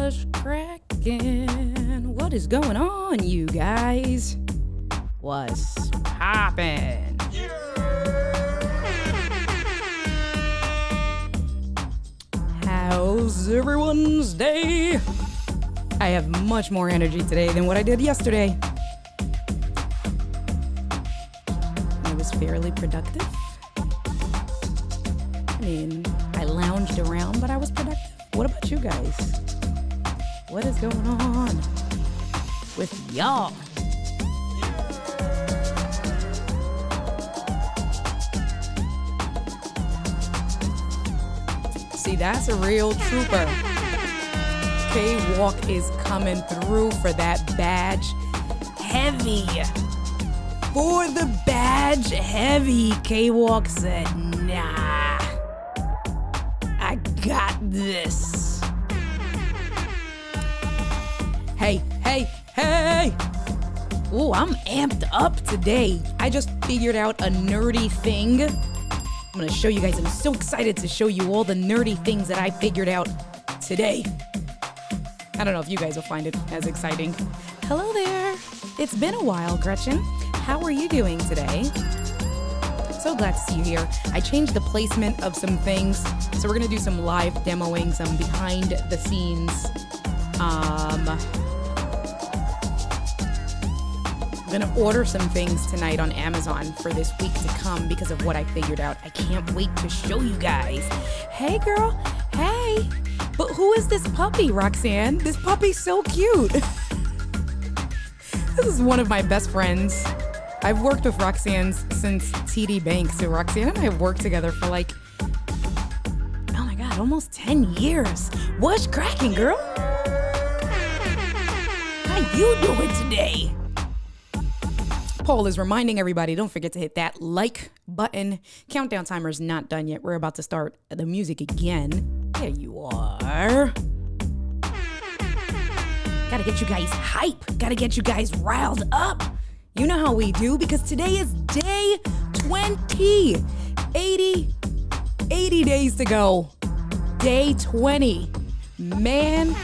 What's cracking? What is going on, you guys? What's poppin'? How's everyone's day? I have much more energy today than what I did yesterday. It was fairly productive. I mean, I lounged around, but I was productive. What about you guys? What is going on with y'all? See, that's a real trooper. K-Walk is coming through for that badge heavy. For the badge heavy, K-Walk said, nah, I got this. Hey. Ooh, I'm amped up today. I just figured out a nerdy thing. I'm gonna show you guys. I'm so excited to show you all the nerdy things that I figured out today. I don't know if you guys will find it as exciting. Hello there. It's been a while, Gretchen. How are you doing today? So glad to see you here. I changed the placement of some things. So we're gonna do some live demoing, some behind the scenes. I'm gonna order some things tonight on Amazon for this week to come because of what I figured out. I can't wait to show you guys. Hey girl, hey. But who is this puppy, Roxanne? This puppy's so cute. This is one of my best friends. I've worked with Roxanne since TD Bank. So Roxanne and I have worked together for like, oh my God, almost 10 years. What's cracking, girl? How you doing today? Paul is reminding everybody, don't forget to hit that like button. Countdown timer is not done yet. We're about to start the music again. There you are. Gotta get you guys hype. Gotta get you guys riled up. You know how we do, because today is day 20. 80 days to go. Day 20. Man.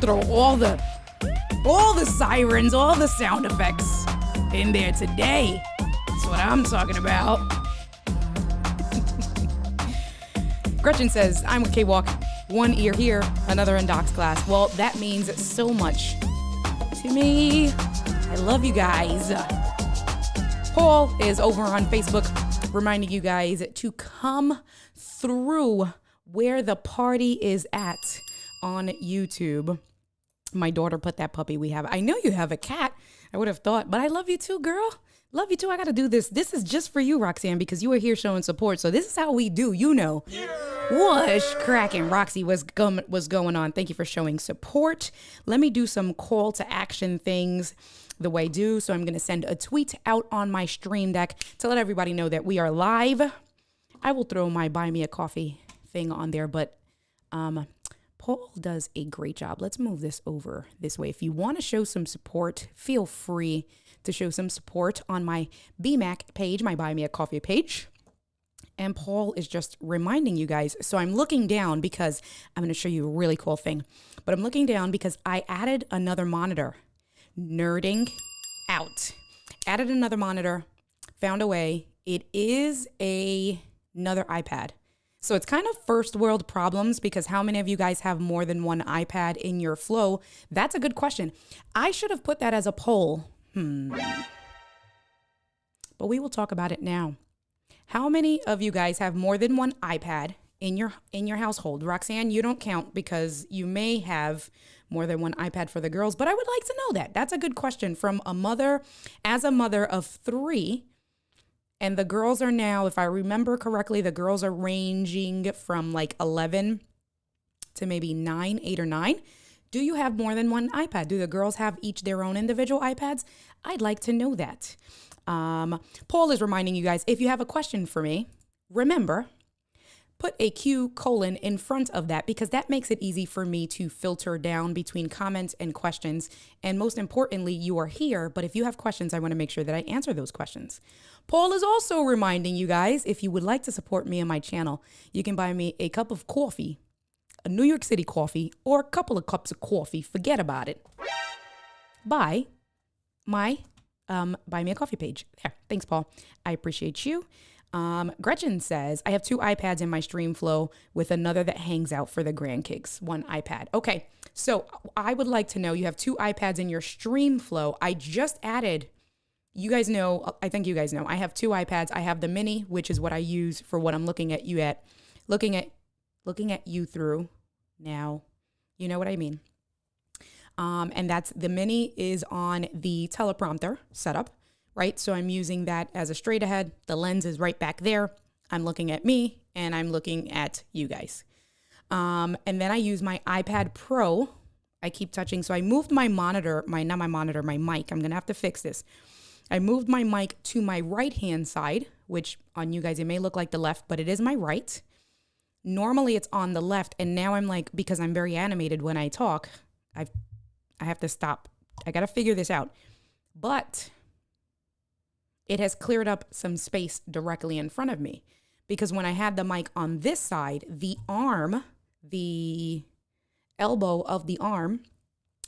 Throw all the sirens, all the sound effects in there today. That's what I'm talking about. Gretchen says, I'm with K-Walk. One ear here, another in Doc's class. Well, that means so much to me. I love you guys. Paul is over on Facebook reminding you guys to come through where the party is at on YouTube. My daughter put that puppy we have. I know you have a cat. I would have thought, but I love you too, girl. Love you too. I got to do this. This is just for you, Roxanne, because you were here showing support. So this is how we do, you know. Yeah. Whoosh, cracking. Roxy, was going on? Thank you for showing support. Let me do some call to action things the way I do. So I'm going to send a tweet out on my stream deck to let everybody know that we are live. I will throw my buy me a coffee thing on there, but Paul does a great job. Let's move this over this way. If you want to show some support, feel free to show some support on my BMAC page, my Buy Me a Coffee page. And Paul is just reminding you guys. So I'm looking down because I'm going to show you a really cool thing. But I'm looking down because I added another monitor. Nerding out. Added another monitor. Found a way. It is another iPad. So it's kind of first world problems, because how many of you guys have more than one iPad in your flow? That's a good question. I should have put that as a poll. But we will talk about it now. How many of you guys have more than one iPad in your household? Roxanne, you don't count because you may have more than one iPad for the girls, but I would like to know that. That's a good question from a mother, as a mother of 3. And the girls are now, if I remember correctly, the girls are ranging from like 11 to maybe 8 or 9. Do you have more than one iPad? Do the girls have each their own individual iPads? I'd like to know that. Paul is reminding you guys, if you have a question for me, remember, put a Q : in front of that, because that makes it easy for me to filter down between comments and questions. And most importantly, you are here, but if you have questions, I want to make sure that I answer those questions. Paul is also reminding you guys, if you would like to support me and my channel, you can buy me a cup of coffee a New York City coffee or a couple of cups of coffee, forget about it, buy my buy me a coffee page. There. Thanks, Paul. I appreciate you. Gretchen says, I have 2 iPads in my stream flow with another that hangs out for the grandkids. 1 iPad. Okay. So I would like to know, you have 2 iPads in your stream flow. I just added, you guys know, I think you guys know, I have 2 iPads. I have the mini, which is what I use for what I'm looking at you through now. You know what I mean? And that's the mini is on the teleprompter setup, right? So I'm using that as a straight ahead. The lens is right back there. I'm looking at me and I'm looking at you guys. And then I use my iPad Pro. I keep touching. So I moved my monitor, my mic. I'm going to have to fix this. I moved my mic to my right-hand side, which on you guys, it may look like the left, but it is my right. Normally it's on the left. And now I'm like, because I'm very animated when I talk, I have to stop. I got to figure this out. But it has cleared up some space directly in front of me. Because when I had the mic on this side, the elbow of the arm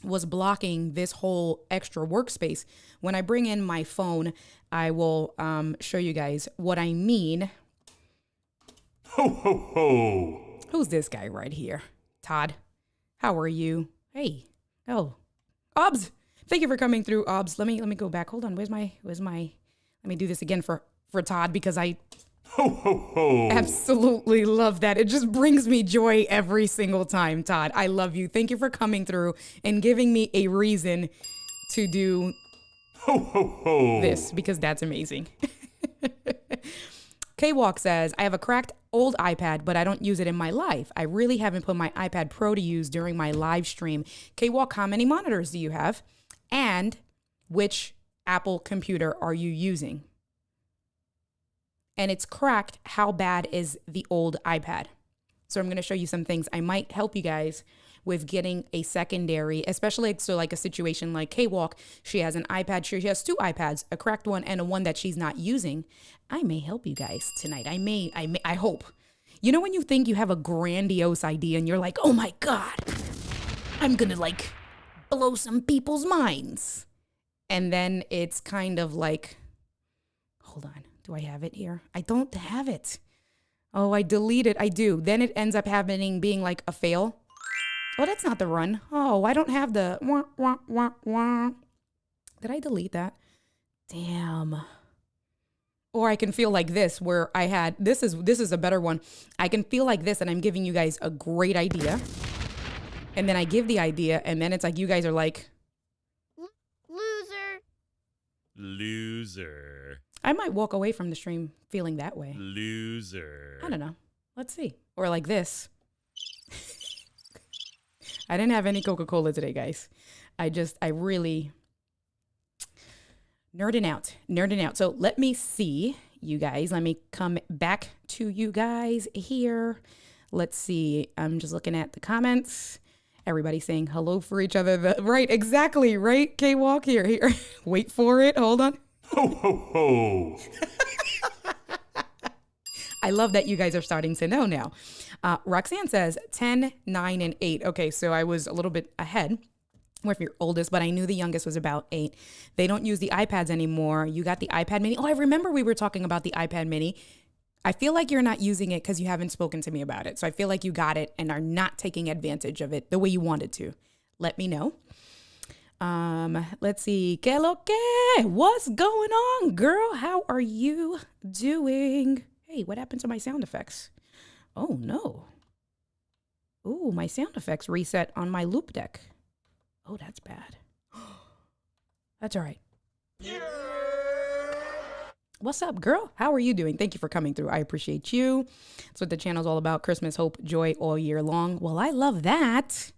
was blocking this whole extra workspace. When I bring in my phone, I will show you guys what I mean. Ho, ho, ho. Who's this guy right here? Todd, how are you? Hey. Oh, Obs. Thank you for coming through, Obs. Let me go back. Hold on. Where's my, let me do this again for Todd because I Ho, ho, ho. absolutely love that. It just brings me joy every single time, Todd. I love you. Thank you for coming through and giving me a reason to do Ho, ho, ho. this because that's amazing. K-Walk says, I have a cracked old iPad, but I don't use it in my life. I really haven't put my iPad Pro to use during my live stream. K-Walk, how many monitors do you have? And which Apple computer are you using? And it's cracked. How bad is the old iPad? So I'm going to show you some things. I might help you guys with getting a secondary, especially so like a situation like K-Walk. She has an iPad. She has 2 iPads, a cracked one and a one that she's not using. I may help you guys tonight. I hope. You know when you think you have a grandiose idea and you're like, oh my God, I'm going to like blow some people's minds. And then it's kind of like, hold on. Do I have it here? I don't have it. Oh, I delete it. I do. Then it ends up being like a fail. Oh, that's not the run. Oh, I don't have the wah, wah, wah, wah. Did I delete that? Damn. Or I can feel like this where I had, this is a better one. I can feel like this and I'm giving you guys a great idea. And then I give the idea and then it's like you guys are like. Loser. I might walk away from the stream feeling that way. Loser. I don't know. Let's see. Or like this. I didn't have any Coca-Cola today, guys. I really nerding out. So let me see, you guys. Let me come back to you guys here. Let's see. I'm just looking at the comments. Everybody saying hello for each other. Right, exactly, right? K-Walk, here. Wait for it. Hold on. Ho, ho, ho. I love that you guys are starting to know now. Roxanne says 10, 9, and 8. Okay, so I was a little bit ahead with your oldest, but I knew the youngest was about 8. They don't use the iPads anymore. You got the iPad mini. Oh, I remember we were talking about the iPad mini. I feel like you're not using it because you haven't spoken to me about it. So I feel like you got it and are not taking advantage of it the way you wanted to. Let me know. Let's see. Que lo que? What's going on, girl? How are you doing? Hey, what happened to my sound effects? Oh, no. Ooh, my sound effects reset on my loop deck. Oh, that's bad. That's all right. Yeah. What's up, girl? How are you doing? Thank you for coming through. I appreciate you. That's what the channel's all about. Christmas, hope, joy all year long. Well, I love that.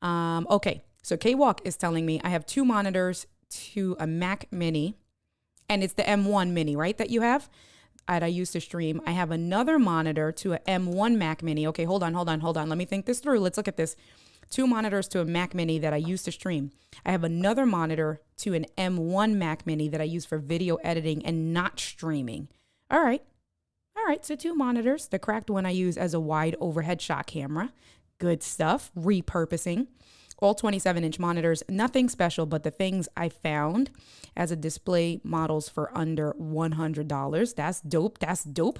Okay, so K-Walk is telling me I have 2 monitors to a Mac Mini, and it's the M1 Mini, right, that you have? I used to stream. I have another monitor to a M1 Mac Mini. Okay, hold on. Let me think this through. Let's look at this. 2 monitors to a Mac Mini that I used to stream. I have another monitor to an M1 Mac Mini that I use for video editing and not streaming. All right, so 2 monitors. The cracked one I use as a wide overhead shot camera. Good stuff. Repurposing. All 27-inch monitors, nothing special, but the things I found as a display models for under $100. That's dope. That's dope.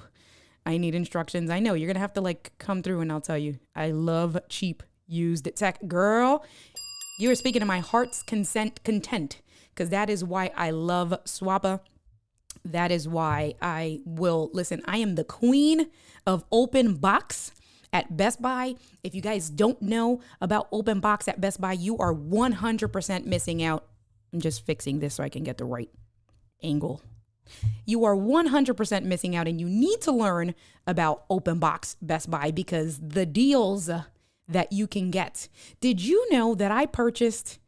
I need instructions. I know you're going to have to like come through and I'll tell you. I love cheap used tech. Girl, you are speaking to my heart's content because that is why I love Swappa. That is why I will listen. I am the queen of open box at Best Buy. If you guys don't know about open box at Best Buy, you are 100% missing out. I'm just fixing this so I can get the right angle. You are 100% missing out and you need to learn about open box Best Buy because the deals that you can get. Did you know that I purchased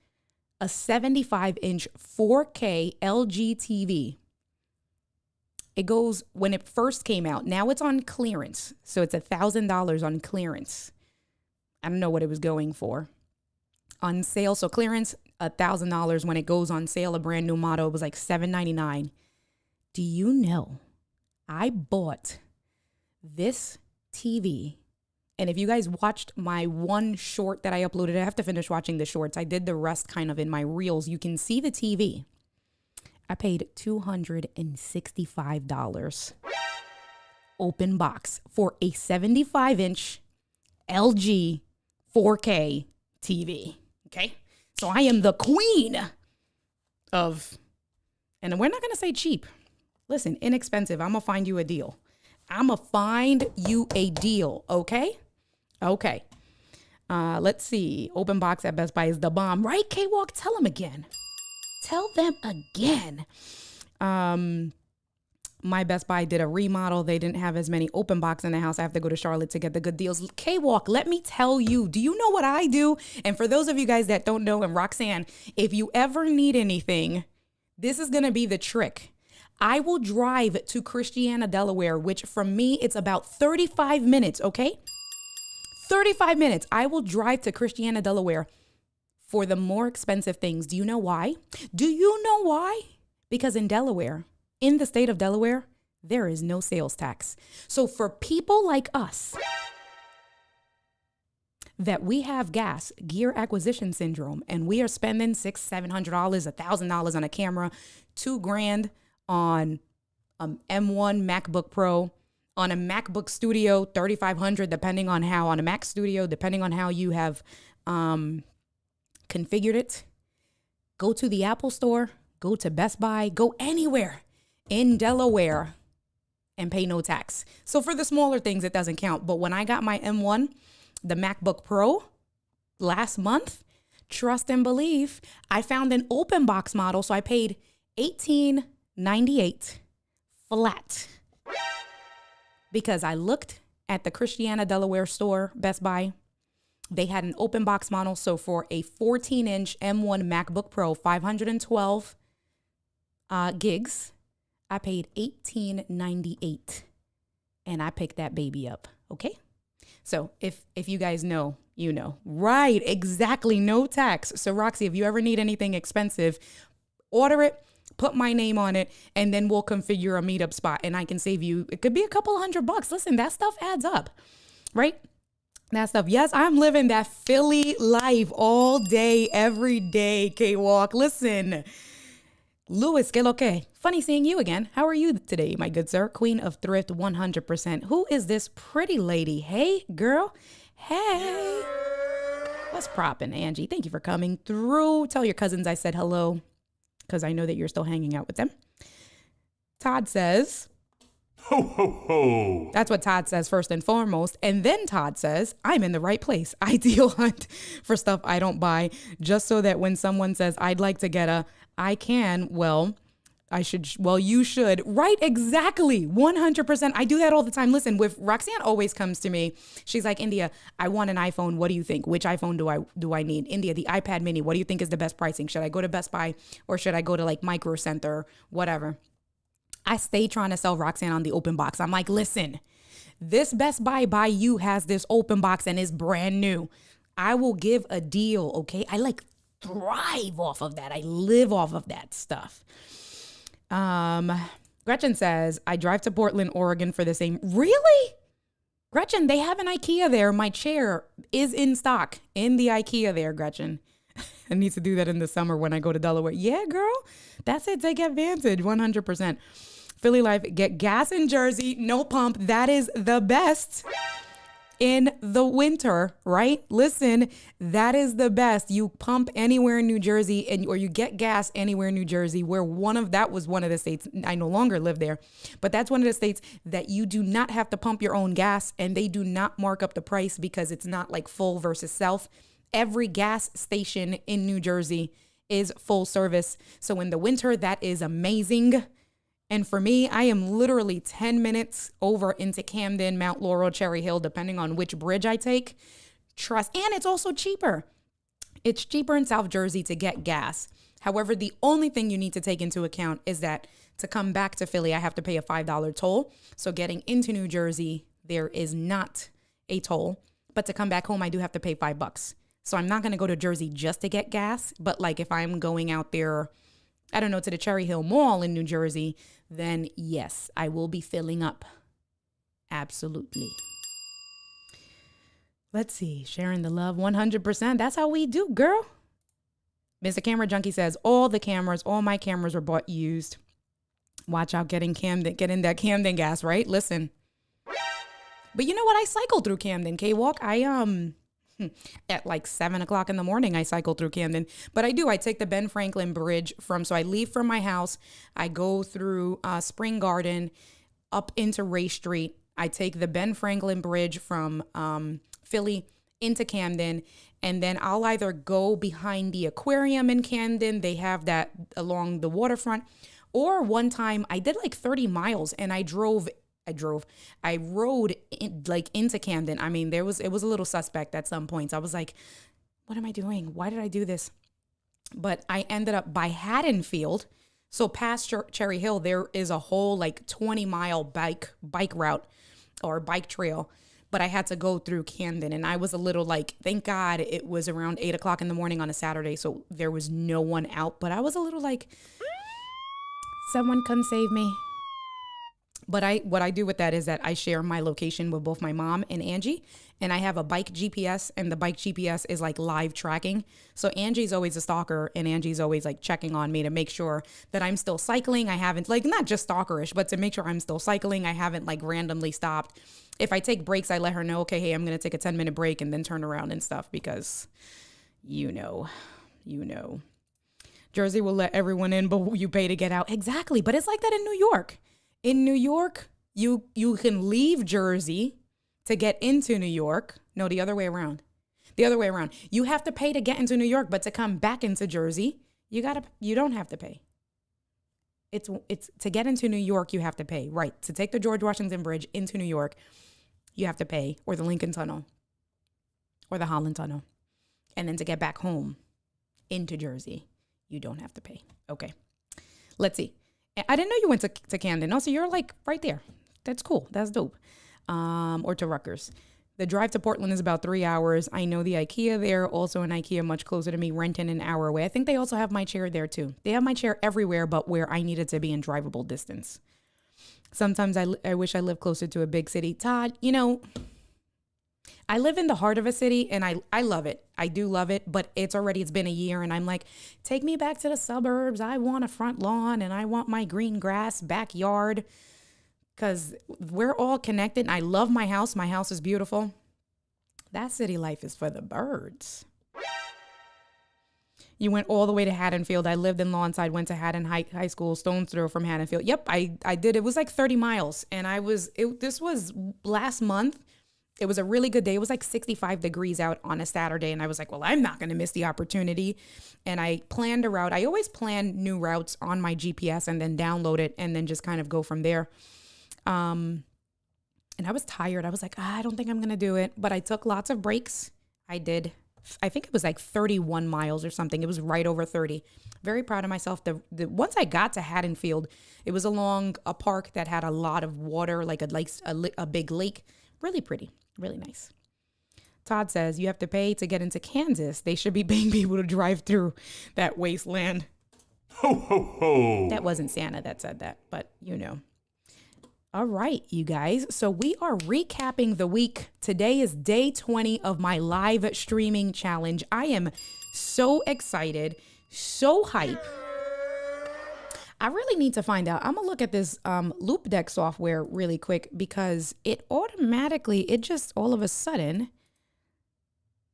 a 75-inch 4K LG TV? It goes when it first came out. Now it's on clearance. So it's $1,000 on clearance. I don't know what it was going for. On sale, so clearance, $1,000. When it goes on sale, a brand new model, it was like $799. Do you know I bought this TV? And if you guys watched my one short that I uploaded, I have to finish watching the shorts. I did the rest kind of in my reels. You can see the TV. I paid $265 open box for a 75-inch LG 4K TV. Okay. So I am the queen of, and we're not going to say cheap. Listen, inexpensive. I'm going to find you a deal. I'm going to find you a deal. Okay. Okay. Let's see. Open box at Best Buy is the bomb, right? K-Walk, tell them again. Tell them again. My Best Buy did a remodel. They didn't have as many open box in the house. I have to go to Charlotte to get the good deals. K-Walk, let me tell you, do you know what I do? And for those of you guys that don't know, and Roxanne, if you ever need anything, this is going to be the trick. I will drive to Christiana, Delaware, which from me, it's about 35 minutes, okay? 35 minutes. I will drive to Christiana, Delaware for the more expensive things. Do you know why? Do you know why? Because in Delaware, in the state of Delaware, there is no sales tax. So for people like us that we have gear acquisition syndrome, and we are spending $600, $700, $1,000 on a camera, $2,000 on M1 MacBook Pro, on a MacBook Studio, $3,500, depending on how, on a Mac Studio, depending on how you have configured it. Go to the Apple Store, go to Best Buy, go anywhere in Delaware and pay no tax. So for the smaller things, it doesn't count. But when I got my M1, the MacBook Pro last month, trust and believe, I found an open box model. So I paid $18.98 flat because I looked at the Christiana, Delaware store, Best Buy. They had an open box model. So for a 14-inch M1 MacBook Pro, 512 gigs, I paid $18.98 and I picked that baby up. Okay. So if you guys know, you know, right? Exactly. No tax. So Roxy, if you ever need anything expensive, order it, put my name on it, and then we'll configure a meetup spot and I can save you. It could be a couple $100. Listen, that stuff adds up, right? That stuff. Yes, I'm living that Philly life all day, every day, K-Walk. Listen, Louis, que lo que? Funny seeing you again. How are you today, my good sir? Queen of Thrift 100%. Who is this pretty lady? Hey, girl. Hey. What's proppin', Angie? Thank you for coming through. Tell your cousins I said hello because I know that you're still hanging out with them. Todd says... Ho, ho, ho. That's what Todd says first and foremost. And then Todd says, I'm in the right place. I deal hunt for stuff I don't buy just so that when someone says, I'd like to get I can, you should. Right, exactly. 100%. I do that all the time. Listen, with Roxanne always comes to me. She's like, India, I want an iPhone. What do you think? Which iPhone do I need? India, the iPad mini. What do you think is the best pricing? Should I go to Best Buy or should I go to like Micro Center, whatever? I stay trying to sell Roxanne on the open box. I'm like, listen, this Best Buy by you has this open box and it's brand new. I will give a deal, okay? I like thrive off of that. I live off of that stuff. Gretchen says, I drive to Portland, Oregon for the same. Really? Gretchen, they have an IKEA there. My chair is in stock in the IKEA there, Gretchen. I need to do that in the summer when I go to Delaware. Yeah, girl. That's it. Take advantage. 100%. Philly Life, get gas in Jersey. No pump. That is the best in the winter, right? Listen, that is the best. You pump anywhere in New Jersey or you get gas anywhere in New Jersey that was one of the states. I no longer live there, but that's one of the states that you do not have to pump your own gas and they do not mark up the price because it's not like full versus self. Every gas station in New Jersey is full service. So in the winter, that is amazing. And for me, I am literally 10 minutes over into Camden, Mount Laurel, Cherry Hill, depending on which bridge I take. Trust. And it's also cheaper. It's cheaper in South Jersey to get gas. However, the only thing you need to take into account is that to come back to Philly, I have to pay a $5 toll. So getting into New Jersey, there is not a toll. But to come back home, I do have to pay $5. So I'm not going to go to Jersey just to get gas. But like if I'm going out there, I don't know, to the Cherry Hill Mall in New Jersey, then yes, I will be filling up. Absolutely. Let's see. Sharing the love 100%. That's how we do, girl. Mr. Camera Junkie says, all my cameras were bought used. Watch out getting that Camden gas, right? Listen. But you know what? I cycled through Camden, K-Walk. At like 7 o'clock in the morning, I cycle through Camden. But I take the Ben Franklin Bridge so I leave from my house. I go through Spring Garden up into Ray Street. I take the Ben Franklin Bridge from Philly into Camden. And then I'll either go behind the aquarium in Camden. They have that along the waterfront. Or one time I did like 30 miles and I rode into Camden. I mean, it was a little suspect at some points. I was like, what am I doing? Why did I do this? But I ended up by Haddonfield. So past Cherry Hill, there is a whole like 20-mile bike route or bike trail. But I had to go through Camden and I was a little like, thank God it was around 8 o'clock in the morning on a Saturday. So there was no one out, but I was a little like, someone come save me. But what I do with that is that I share my location with both my mom and Angie, and I have a bike GPS, and the bike GPS is like live tracking. So Angie's always a stalker, and Angie's always like checking on me to make sure that I'm still cycling. I haven't like, not just stalkerish, but to make sure I'm still cycling. I haven't like randomly stopped. If I take breaks, I let her know, okay, hey, I'm going to take a 10-minute break and then turn around and stuff because you know. Jersey will let everyone in, but you pay to get out. Exactly. But it's like that in New York. In New York, you can leave Jersey to get into New York. No, the other way around. You have to pay to get into New York, but to come back into Jersey, you don't have to pay. It's to get into New York, you have to pay. Right. To take the George Washington Bridge into New York, you have to pay, or the Lincoln Tunnel or the Holland Tunnel. And then to get back home into Jersey, you don't have to pay. Okay. Let's see. I didn't know you went to Camden. Also, you're like right there. That's cool. That's dope. Or to Rutgers. The drive to Portland is about 3 hours. I know the IKEA there. Also an IKEA much closer to me, Renton an hour away. I think they also have my chair there too. They have my chair everywhere but where I needed to be in drivable distance. Sometimes I wish I lived closer to a big city. Todd, I live in the heart of a city and I love it. I do love it, but it's been a year and I'm like, take me back to the suburbs. I want a front lawn and I want my green grass backyard because we're all connected. And I love my house. My house is beautiful. That city life is for the birds. You went all the way to Haddonfield. I lived in Lawnside, went to Haddon High School, stone's throw from Haddonfield. Yep, I did. It was like 30 miles and this was last month. It was a really good day. It was like 65 degrees out on a Saturday. And I was like, well, I'm not going to miss the opportunity. And I planned a route. I always plan new routes on my GPS and then download it and then just kind of go from there. And I was tired. I was like, I don't think I'm going to do it. But I took lots of breaks. I did. I think it was like 31 miles or something. It was right over 30. Very proud of myself. Once I got to Haddonfield, it was along a park that had a lot of water, like a big lake. Really pretty. Really nice. Todd says you have to pay to get into Kansas. They should be paying people to drive through that wasteland. Ho, ho, ho. That wasn't Santa that said that, but All right, you guys. So we are recapping the week. Today is day 20 of my live streaming challenge. I am so excited, so hype. I really need to find out. I'm gonna look at this loop deck software really quick because it just all of a sudden.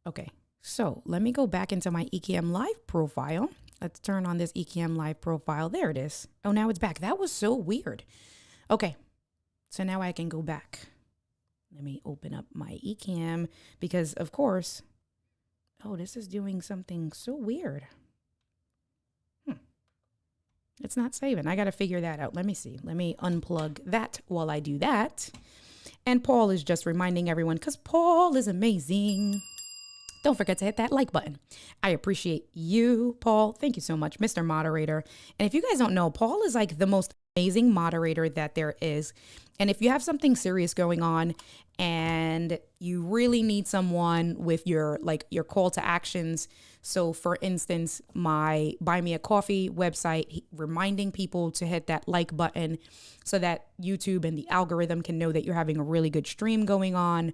Okay, so let me go back into my Ecamm Live profile. Let's turn on this Ecamm Live profile. There it is. Oh, now it's back. That was so weird. Okay. So now I can go back. Let me open up my Ecamm because, of course, oh, this is doing something so weird. It's not saving. I got to figure that out. Let me see. Let me unplug that while I do that. And Paul is just reminding everyone because Paul is amazing. Don't forget to hit that like button. I appreciate you, Paul. Thank you so much, Mr. Moderator. And if you guys don't know, Paul is like the most amazing moderator that there is. And if you have something serious going on and you really need someone with your call to actions. So for instance, my Buy Me a Coffee website, reminding people to hit that like button so that YouTube and the algorithm can know that you're having a really good stream going on.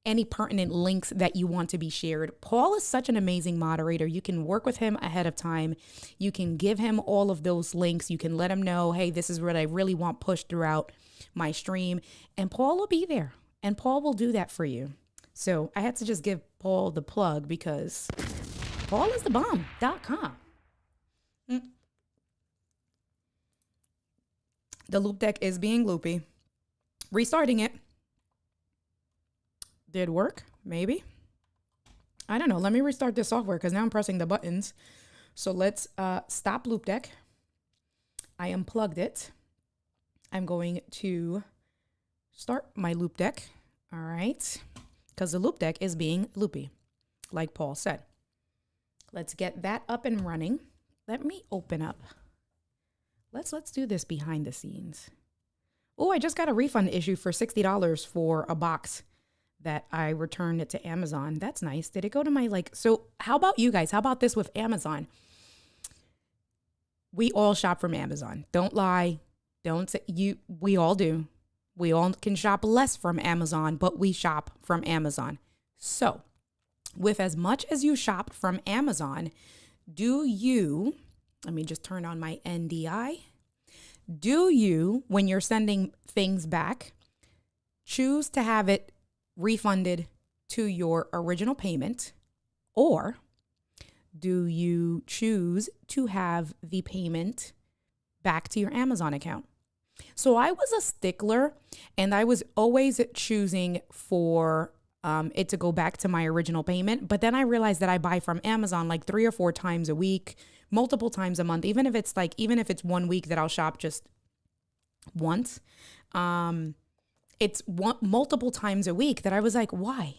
Any pertinent links that you want to be shared. Paul is such an amazing moderator. You can work with him ahead of time. You can give him all of those links. You can let him know, hey, this is what I really want pushed throughout my stream. And Paul will be there. And Paul will do that for you. So I had to just give Paul the plug because paulisthebomb.com. The loop deck is being loopy. Restarting it. Did work? Maybe. I don't know. Let me restart this software because now I'm pressing the buttons. So let's stop loop deck. I unplugged it. I'm going to start my loop deck. All right. Because the loop deck is being loopy, like Paul said. Let's get that up and running. Let me open up. Let's do this behind the scenes. Oh, I just got a refund issue for $60 for a box that I returned it to Amazon. That's nice. Did it go to my so how about you guys? How about this with Amazon? We all shop from Amazon. Don't lie. Don't say we all do. We all can shop less from Amazon, but we shop from Amazon. So with as much as you shop from Amazon, let me just turn on my NDI. Do you, when you're sending things back, choose to have it refunded to your original payment, or do you choose to have the payment back to your Amazon account? So I was a stickler and I was always choosing for it to go back to my original payment. But then I realized that I buy from Amazon like 3 or 4 times a week, multiple times a month, even if it's 1 week that I'll shop just once. It's multiple times a week that I was like, why?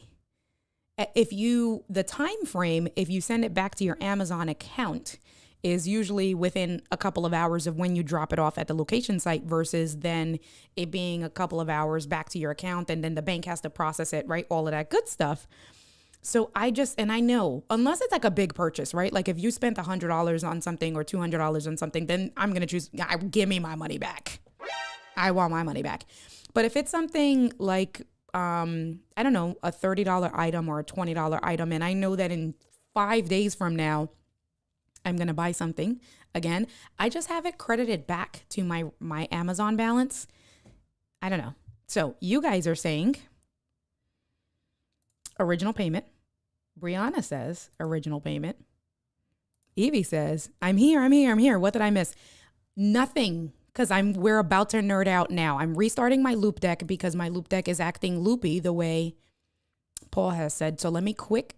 The time frame, if you send it back to your Amazon account, is usually within a couple of hours of when you drop it off at the location site versus then it being a couple of hours back to your account and then the bank has to process it, right? All of that good stuff. So I know, unless it's like a big purchase, right? Like if you spent $100 on something or $200 on something, then I'm going to choose, give me my money back. I want my money back. But if it's something like, I don't know, a $30 item or a $20 item, and I know that in 5 days from now, I'm going to buy something again, I just have it credited back to my Amazon balance. I don't know. So you guys are saying original payment. Brianna says original payment. Evie says, I'm here. What did I miss? Nothing. Because we're about to nerd out now. I'm restarting my loop deck because my loop deck is acting loopy the way Paul has said. So let me quit.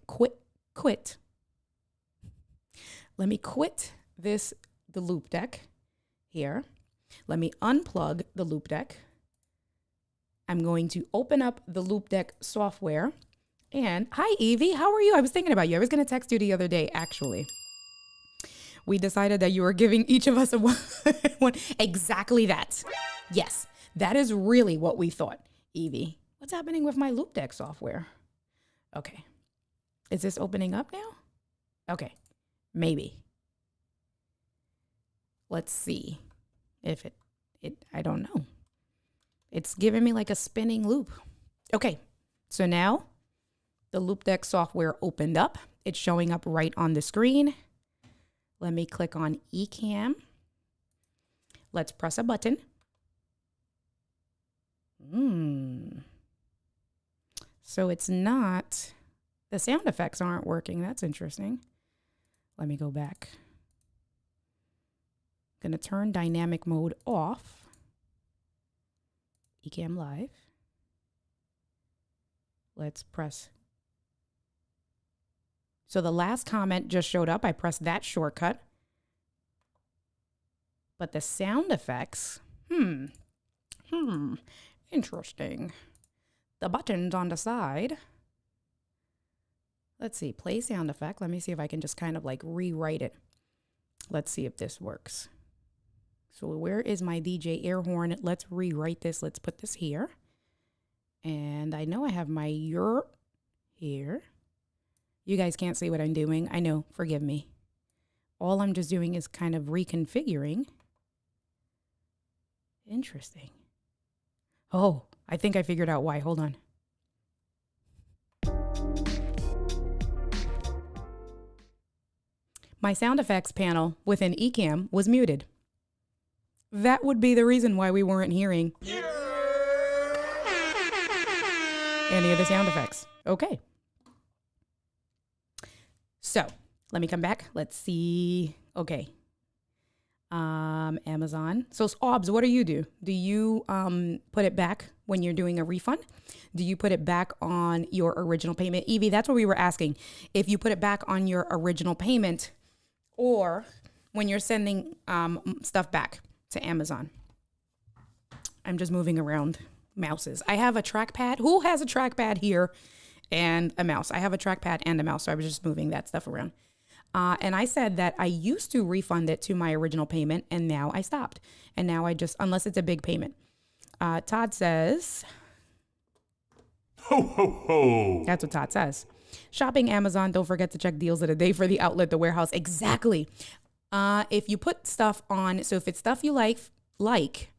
Let me quit the loop deck here. Let me unplug the loop deck. I'm going to open up the loop deck software. And hi, Evie. How are you? I was thinking about you. I was going to text you the other day, actually. We decided that you were giving each of us a one. Exactly that. Yes, that is really what we thought, Evie. What's happening with my loop deck software? Okay. Is this opening up now? Okay. Maybe. Let's see if I don't know. It's giving me like a spinning loop. Okay, so now the Loop Deck software opened up. It's showing up right on the screen. Let me click on Ecamm. Let's press a button. So it's not, the sound effects aren't working. That's interesting. Let me go back. I'm going to turn dynamic mode off. Ecamm Live. Let's press. So the last comment just showed up. I pressed that shortcut. But the sound effects, interesting. The buttons on the side. Let's see, play sound effect. Let me see if I can just kind of like rewrite it. Let's see if this works. So where is my DJ air horn? Let's rewrite this. Let's put this here. And I know I have my yurt here. You guys can't see what I'm doing. I know, forgive me. All I'm just doing is kind of reconfiguring. Interesting. Oh, I think I figured out why. Hold on. My sound effects panel within Ecamm was muted. That would be the reason why we weren't hearing any of the sound effects. Okay. So let me come back. Let's see. Okay. Amazon. So OBS, what do? Do you put it back when you're doing a refund? Do you put it back on your original payment? Evie, that's what we were asking. If you put it back on your original payment or when you're sending stuff back to Amazon. I'm just moving around mouses. I have a trackpad. Who has a trackpad here and a mouse? I have a trackpad and a mouse, so I was just moving that stuff around. And I said that I used to refund it to my original payment, and now I stopped. And now I just, unless it's a big payment. Todd says, Ho, ho, ho. that's what Todd says. Shopping Amazon, don't forget to check deals of the day for the outlet, the warehouse. Exactly. If you put stuff on, so if it's stuff you like,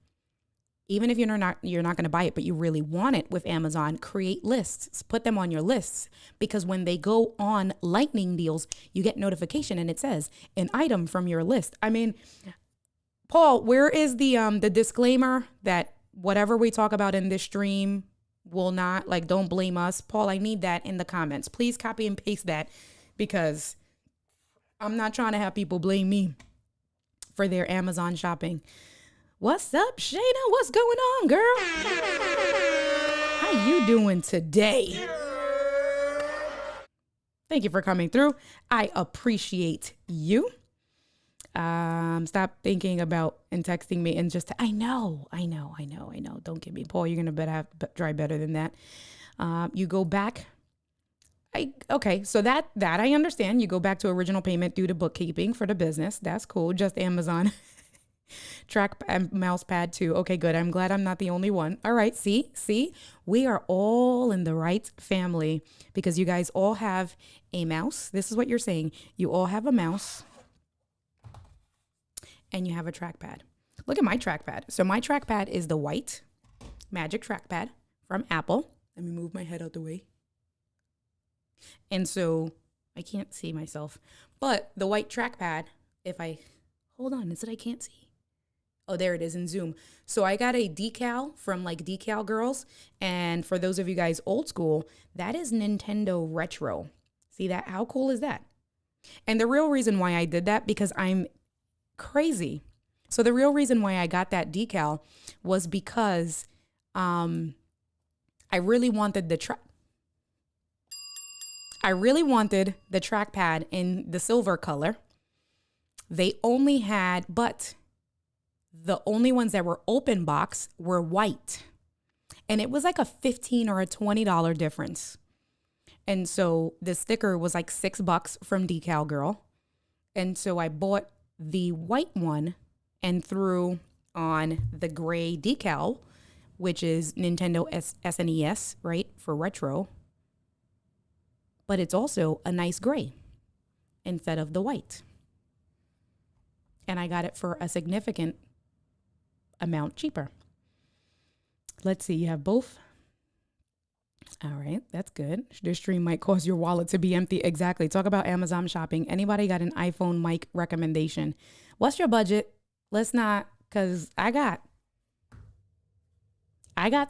even if you're not going to buy it, but you really want it with Amazon, create lists, put them on your lists, because when they go on lightning deals, you get notification and it says an item from your list. I mean, Paul, where is the disclaimer that whatever we talk about in this stream will not, like, don't blame us? Paul, I need that in the comments. Please copy and paste that, because I'm not trying to have people blame me for their Amazon shopping. What's up, Shayna? What's going on, girl? How you doing today? Thank you for coming through. I appreciate you. Stop thinking about and texting me and just, I know. Don't give me, Paul, you're going to try better than that. You go back. Okay, so that I understand. You go back to original payment due to bookkeeping for the business. That's cool. Just Amazon. Track and mouse pad too. Okay, good. I'm glad I'm not the only one. All right, see, we are all in the right family because you guys all have a mouse. This is what you're saying. You all have a mouse and you have a trackpad. Look at my trackpad. So my trackpad is the white Magic Trackpad from Apple. Let me move my head out the way. And so I can't see myself, but the white trackpad, if I hold on, is it I can't see? Oh, there it is in Zoom. So I got a decal from like Decal Girls. And for those of you guys old school, that is Nintendo Retro. See that? How cool is that? And the real reason why I did that, because I'm crazy. So the real reason why I got that decal was because I really wanted the trackpad in the silver color. They only had, but the only ones that were open box were white. And it was like a $15 or a $20 difference. And so the sticker was like $6 from Decal Girl. And so I bought the white one and threw on the gray decal, which is Nintendo SNES, right? For retro. But it's also a nice gray instead of the white. And I got it for a significant amount cheaper. Let's see. You have both. All right, that's good. This stream might cause your wallet to be empty. Exactly. Talk about Amazon shopping. Anybody got an iPhone mic recommendation? What's your budget? Let's not, because I got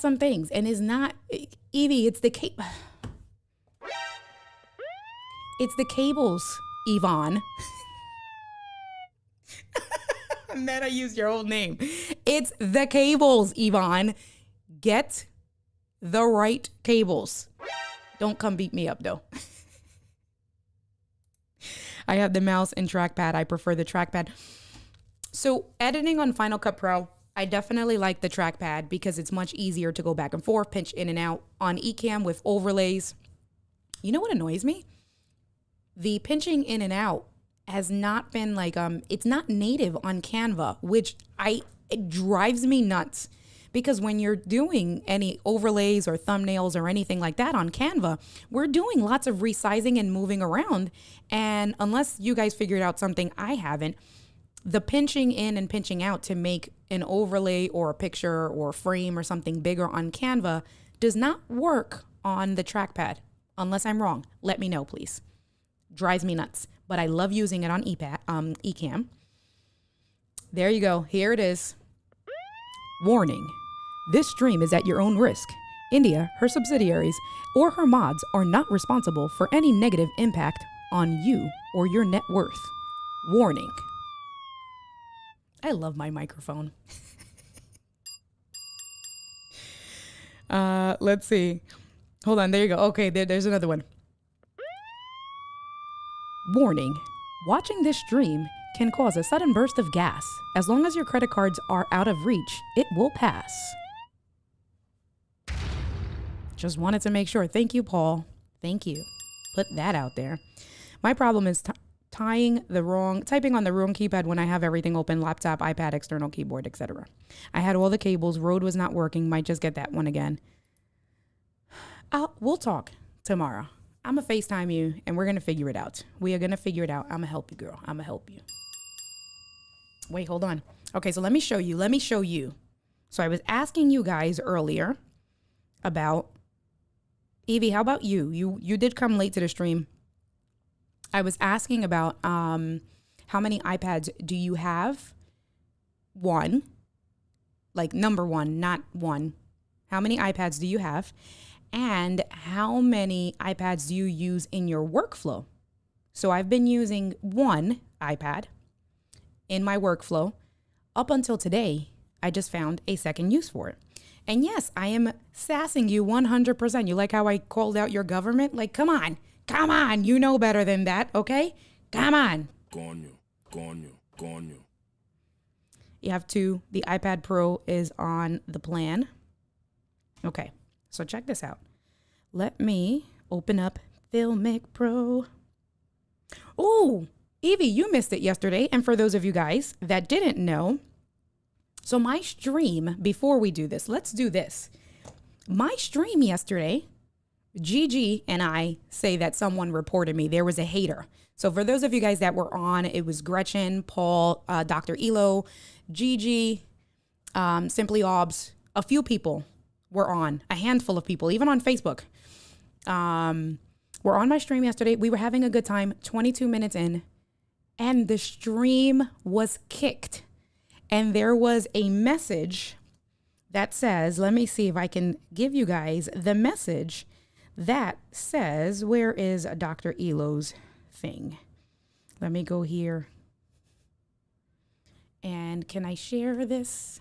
some things, and it's not, Evie, it's the cables, Yvonne. I'm mad I used your old name. It's the cables, Yvonne. Get the right cables. Don't come beat me up, though. I have the mouse and trackpad. I prefer the trackpad. So editing on Final Cut Pro, I definitely like the trackpad because it's much easier to go back and forth, pinch in and out. On Ecamm with overlays, you know what annoys me? The pinching in and out has not been like, it's not native on Canva, which it drives me nuts. Because when you're doing any overlays or thumbnails or anything like that on Canva, we're doing lots of resizing and moving around. And unless you guys figured out something I haven't, the pinching in and pinching out to make an overlay or a picture or frame or something bigger on Canva does not work on the trackpad. Unless I'm wrong, let me know, please. Drives me nuts. But I love using it on Ecamm. There you go. Here it is. Warning. This stream is at your own risk. India, her subsidiaries, or her mods are not responsible for any negative impact on you or your net worth. Warning. I love my microphone. Let's see. Hold on, there you go. Okay, there's another one. Warning. Watching this stream can cause a sudden burst of gas. As long as your credit cards are out of reach, it will pass. Just wanted to make sure. Thank you, Paul. Thank you. Put that out there. My problem is typing on the wrong keypad when I have everything open: laptop, iPad, external keyboard, etc. I had all the cables. Rode was not working. Might just get that one again. We'll talk tomorrow. I'm going to FaceTime you, and we're going to figure it out. We are going to figure it out. I'm going to help you, girl. I'm going to help you. Wait, hold on. Okay, so let me show you. So I was asking you guys earlier about, Evie, how about you? You did come late to the stream. I was asking about how many iPads do you have? One. Like number one, not one. How many iPads do you have? And how many iPads do you use in your workflow? So I've been using one iPad in my workflow. Up until today, I just found a second use for it. And yes, I am sassing you 100%. You like how I called out your government? Like, come on. You know better than that, okay? Come on. Coño. You have two. The iPad Pro is on the plan. Okay. So check this out. Let me open up Filmic Pro. Oh, Evie, you missed it yesterday. And for those of you guys that didn't know, so my stream, before we do this, let's do this. My stream yesterday, Gigi and I say that someone reported me. There was a hater. So for those of you guys that were on, it was Gretchen, Paul, Dr. Elo, Gigi, Simply Obs, a few people were on, a handful of people, even on Facebook. Were on my stream yesterday. We were having a good time, 22 minutes in, and the stream was kicked. And there was a message that says, let me see if I can give you guys the message that says, where is Dr. Elo's thing? Let me go here. And can I share this?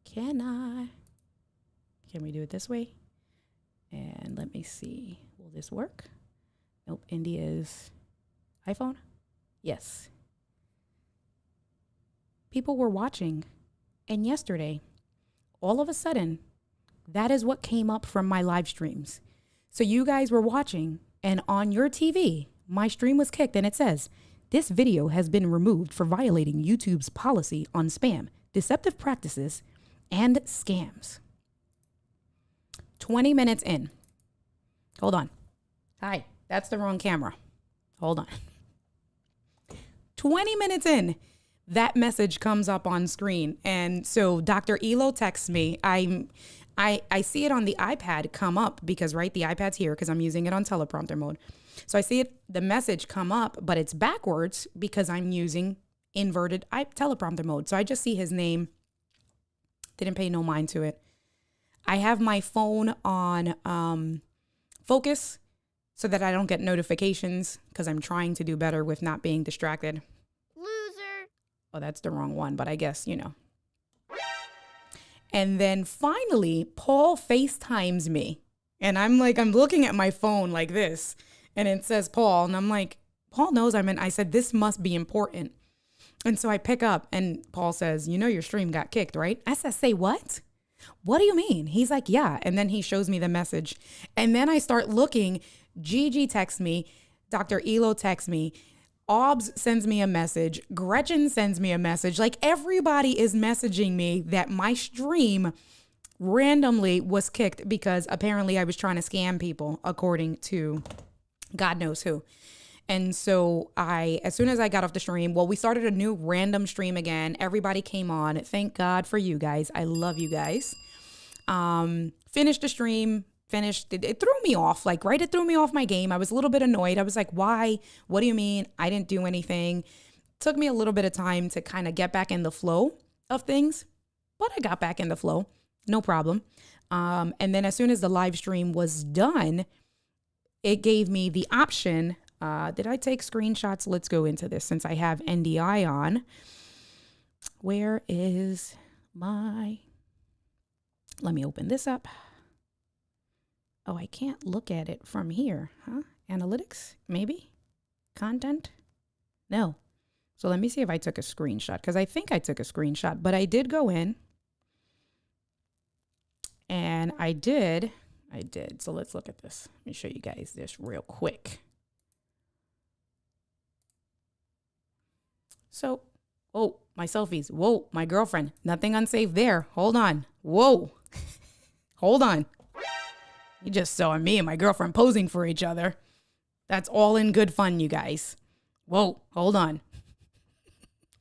Can we do it this way? And let me see. Will this work? Nope. India's iPhone? Yes. People were watching. And yesterday, all of a sudden, that is what came up from my live streams. So you guys were watching, and on your TV, my stream was kicked, and it says, this video has been removed for violating YouTube's policy on spam, deceptive practices, and scams. 20 minutes in. Hold on. Hi, that's the wrong camera. Hold on. 20 minutes in. that message comes up on screen. And so Dr. Elo texts me. I see it on the iPad come up because, right, the iPad's here because I'm using it on teleprompter mode. So I see the message come up, but it's backwards because I'm using inverted teleprompter mode. So I just see his name. Didn't pay no mind to it. I have my phone on focus so that I don't get notifications because I'm trying to do better with not being distracted. Loser. Oh, that's the wrong one, but I guess, And then finally, Paul FaceTimes me. And I'm looking at my phone like this. And it says Paul. And I'm like, Paul knows I said, this must be important. And so I pick up and Paul says, your stream got kicked, right? I said, say what? What do you mean? He's like, yeah. And then he shows me the message. And then I start looking. Gigi texts me. Dr. Elo texts me. Obs sends me a message. Gretchen sends me a message. Like everybody is messaging me that my stream randomly was kicked because apparently I was trying to scam people, according to God knows who. And so as soon as I got off the stream, we started a new random stream again. Everybody came on. Thank God for you guys. I love you guys. Finished the stream. It threw me off, right? It threw me off my game. I was a little bit annoyed. I was like, why? What do you mean? I didn't do anything. Took me a little bit of time to kind of get back in the flow of things, but I got back in the flow. No problem. And then as soon as the live stream was done, it gave me the option. Did I take screenshots? Let's go into this since I have NDI on. Where is let me open this up. Oh, I can't look at it from here, huh? Analytics, maybe? Content? No. So let me see if I took a screenshot because I think I took a screenshot, but I did go in and I did. So let's look at this. Let me show you guys this real quick. So, my selfies. Whoa, my girlfriend. Nothing unsaved there. Hold on. Whoa. Hold on. You just saw me and my girlfriend posing for each other. That's all in good fun, you guys. Whoa, hold on.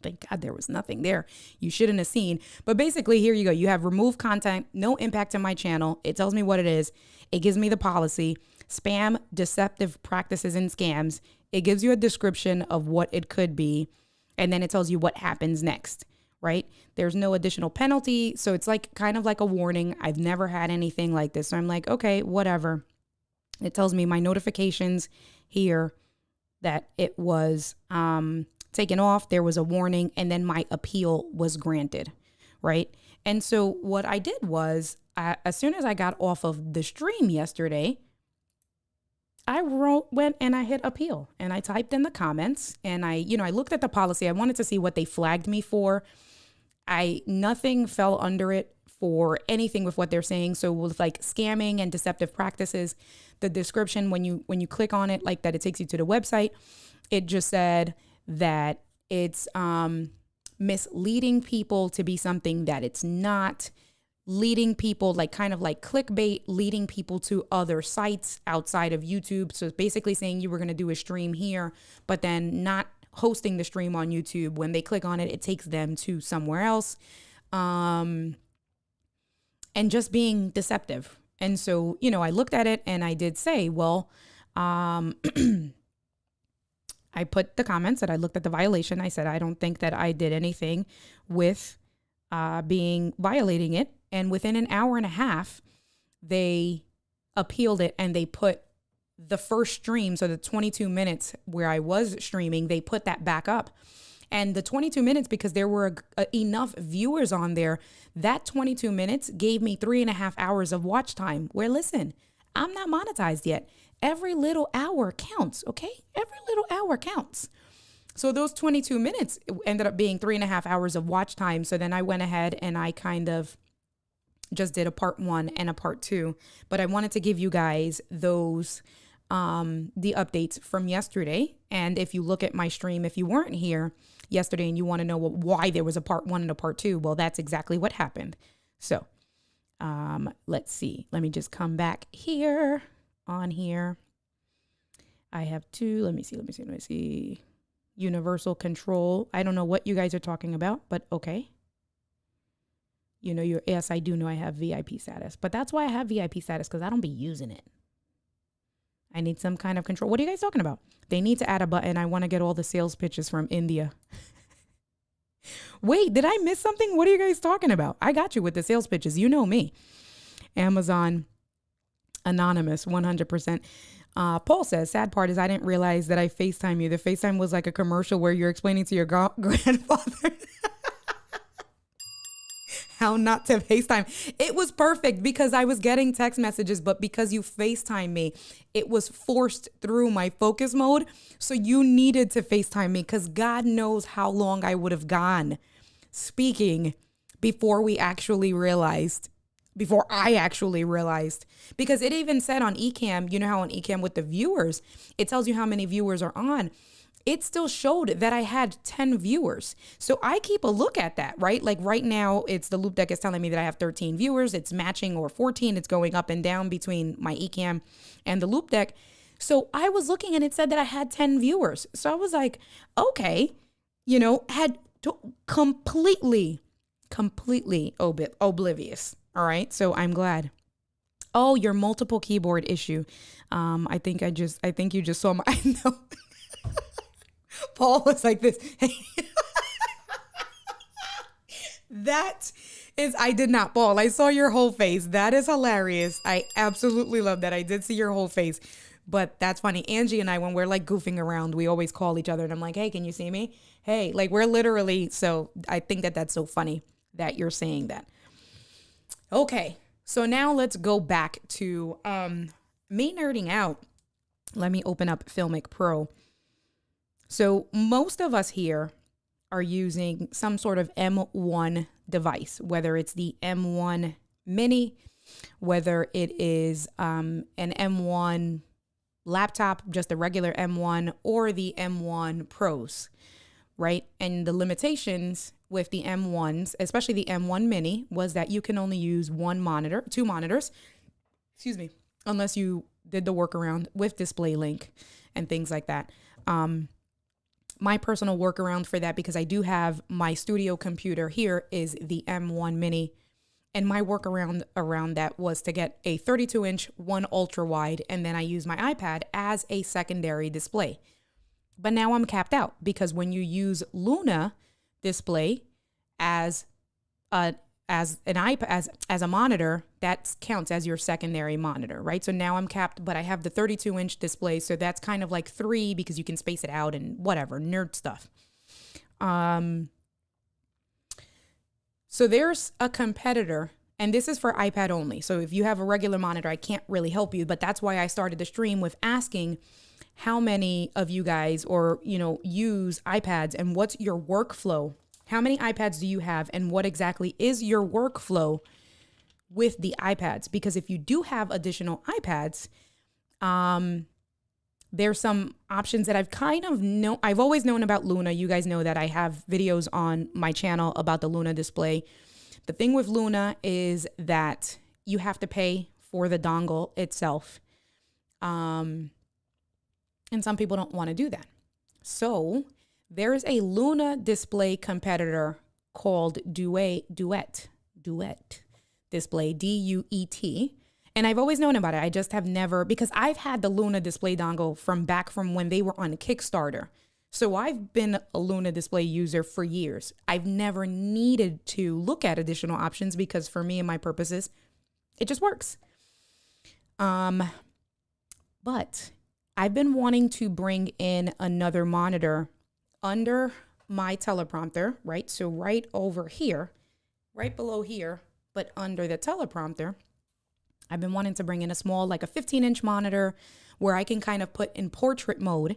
Thank God there was nothing there. You shouldn't have seen. But basically, here you go. You have remove content, no impact on my channel. It tells me what it is. It gives me the policy, spam, deceptive practices and scams. It gives you a description of what it could be. And then it tells you what happens next, right? There's no additional penalty. So it's kind of like a warning. I've never had anything like this. So I'm like, okay, whatever. It tells me my notifications here that it was taken off. There was a warning and then my appeal was granted, right? And so what I did was as soon as I got off of the stream yesterday, I went and I hit appeal and I typed in the comments and I looked at the policy. I wanted to see what they flagged me for. Nothing fell under it for anything with what they're saying. So with scamming and deceptive practices, the description, when you click on it, that it takes you to the website, it just said that it's misleading people to be something that it's not, leading people kind of like clickbait, leading people to other sites outside of YouTube. So it's basically saying you were going to do a stream here, but then not hosting the stream on YouTube. When they click on it, it takes them to somewhere else. And just being deceptive. And so, I looked at it and I did say, I put the comments that I looked at the violation. I said, I don't think that I did anything with violating it. And within an hour and a half, they appealed it and they put the first stream, so the 22 minutes where I was streaming, they put that back up. And the 22 minutes, because there were enough viewers on there, that 22 minutes gave me 3.5 hours of watch time. Where, listen, I'm not monetized yet. Every little hour counts, okay? Every little hour counts. So those 22 minutes ended up being 3.5 hours of watch time. So then I went ahead and I kind of just did a part 1 and a part 2. But I wanted to give you guys those, the updates from yesterday. And if you look at my stream, if you weren't here yesterday and you want to know why there was a part 1 and a part 2, well, that's exactly what happened. So let's see. Let me just come back here on here. I have 2. Let me see. universal control. I don't know what you guys are talking about, but okay. Yes, I do know I have VIP status, but that's why I have VIP status, because I don't be using it. I need some kind of control. What are you guys talking about? They need to add a button. I want to get all the sales pitches from India. Wait, did I miss something? What are you guys talking about? I got you with the sales pitches. You know me. Amazon Anonymous, 100%. Paul says, sad part is I didn't realize that I FaceTime you. The FaceTime was like a commercial where you're explaining to your grandfather how not to FaceTime. It was perfect because I was getting text messages, but because you FaceTime me, it was forced through my focus mode. So you needed to FaceTime me, because God knows how long I would have gone speaking before I actually realized, because it even said on Ecamm, you know how on Ecamm with the viewers, it tells you how many viewers are on. It still showed that I had 10 viewers. So I keep a look at that, right? Like right now, it's the loop deck is telling me that I have 13 viewers. It's matching, or 14. It's going up and down between my Ecamm and the loop deck. So I was looking and it said that I had 10 viewers. So I was like, okay, had completely oblivious. All right. So I'm glad. Oh, your multiple keyboard issue. I think you just saw I know. Paul was like this. I did not, Paul. I saw your whole face. That is hilarious. I absolutely love that. I did see your whole face, but that's funny. Angie and I, when we're like goofing around, we always call each other and I'm like, hey, can you see me? Hey, like we're literally, so I think that that's so funny that you're saying that. Okay. So now let's go back to me nerding out. Let me open up Filmic Pro. So most of us here are using some sort of M1 device, whether it's the M1 Mini, whether it is an M1 laptop, just a regular M1, or the M1 Pros, right? And the limitations with the M1s, especially the M1 Mini, was that you can only use two monitors, unless you did the workaround with display link and things like that. My personal workaround for that, because I do have my studio computer here, is the M1 Mini. And my workaround around that was to get a 32-inch, one ultra wide, and then I use my iPad as a secondary display. But now I'm capped out, because when you use Luna display as a monitor, that counts as your secondary monitor, right? So now I'm capped, but I have the 32-inch display, so that's kind of like 3 because you can space it out and whatever, nerd stuff. So there's a competitor, and this is for iPad only. So if you have a regular monitor, I can't really help you, but that's why I started the stream with asking how many of you guys use iPads and what's your workflow. How many iPads do you have, and what exactly is your workflow with the iPads? Because if you do have additional iPads, there's some options that I've always known about Luna. You guys know that I have videos on my channel about the Luna display. The thing with Luna is that you have to pay for the dongle itself. And some people don't want to do that. So there's a Luna display competitor called Duet display, DUET. And I've always known about it. I just have never, because I've had the Luna display dongle from when they were on Kickstarter. So I've been a Luna display user for years. I've never needed to look at additional options because for me and my purposes, it just works. But I've been wanting to bring in another monitor under my teleprompter, right? So right over here, right below here, but under the teleprompter, I've been wanting to bring in a small, like a 15-inch monitor where I can kind of put in portrait mode.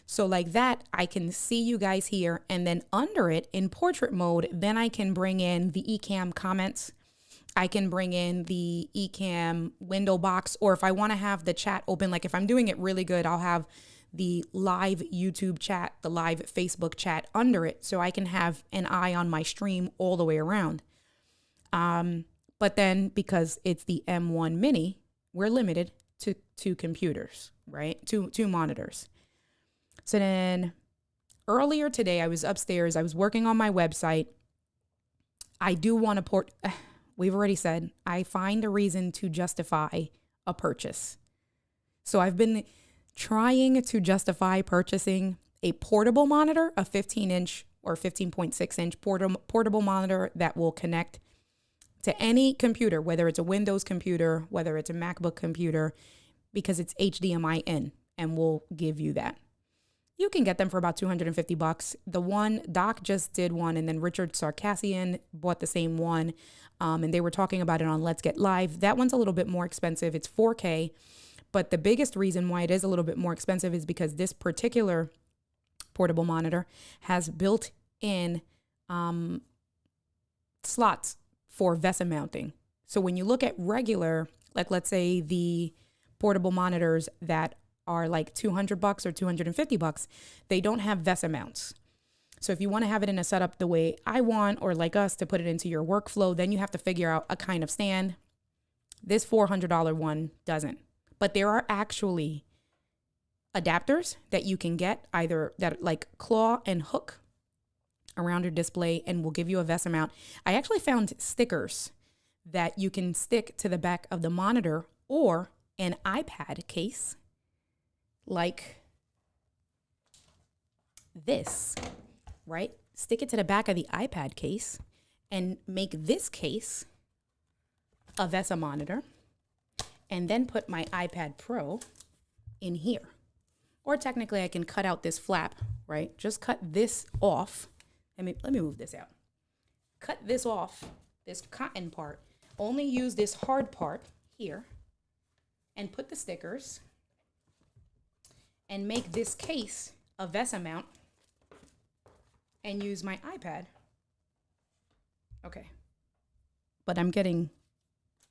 So like that, I can see you guys here, and then under it in portrait mode, then I can bring in the Ecamm comments. I can bring in the Ecamm window box, or if I want to have the chat open, like if I'm doing it really good, I'll have the live YouTube chat, the live Facebook chat under it, so I can have an eye on my stream all the way around. But then because it's the M1 Mini, we're limited to two computers, right? Two monitors. So then earlier today, I was upstairs. I was working on my website. I do want to we've already said, I find a reason to justify a purchase. So I've been trying to justify purchasing a portable monitor, a 15-inch or 15.6-inch portable monitor that will connect to any computer, whether it's a Windows computer, whether it's a MacBook computer, because it's HDMI in and will give you that. You can get them for about $250. The one, Doc just did one, and then Richard Sarkassian bought the same one, and they were talking about it on Let's Get Live. That one's a little bit more expensive. It's 4K, but the biggest reason why it is a little bit more expensive is because this particular portable monitor has built-in slots for VESA mounting. So when you look at regular, like let's say the portable monitors that are like $200 or $250, they don't have VESA mounts. So if you want to have it in a setup the way I want, or like us to put it into your workflow, then you have to figure out a kind of stand. This $400 one doesn't. But there are actually adapters that you can get, either that like claw and hook around your display and will give you a VESA mount. I actually found stickers that you can stick to the back of the monitor or an iPad case like this, right? Stick it to the back of the iPad case and make this case a VESA monitor, and then put my iPad Pro in here. Or technically I can cut out this flap, right? Just cut this off. Let me move this out. Cut this off, this cotton part. Only use this hard part here and put the stickers and make this case a VESA mount and use my iPad. Okay. But I'm getting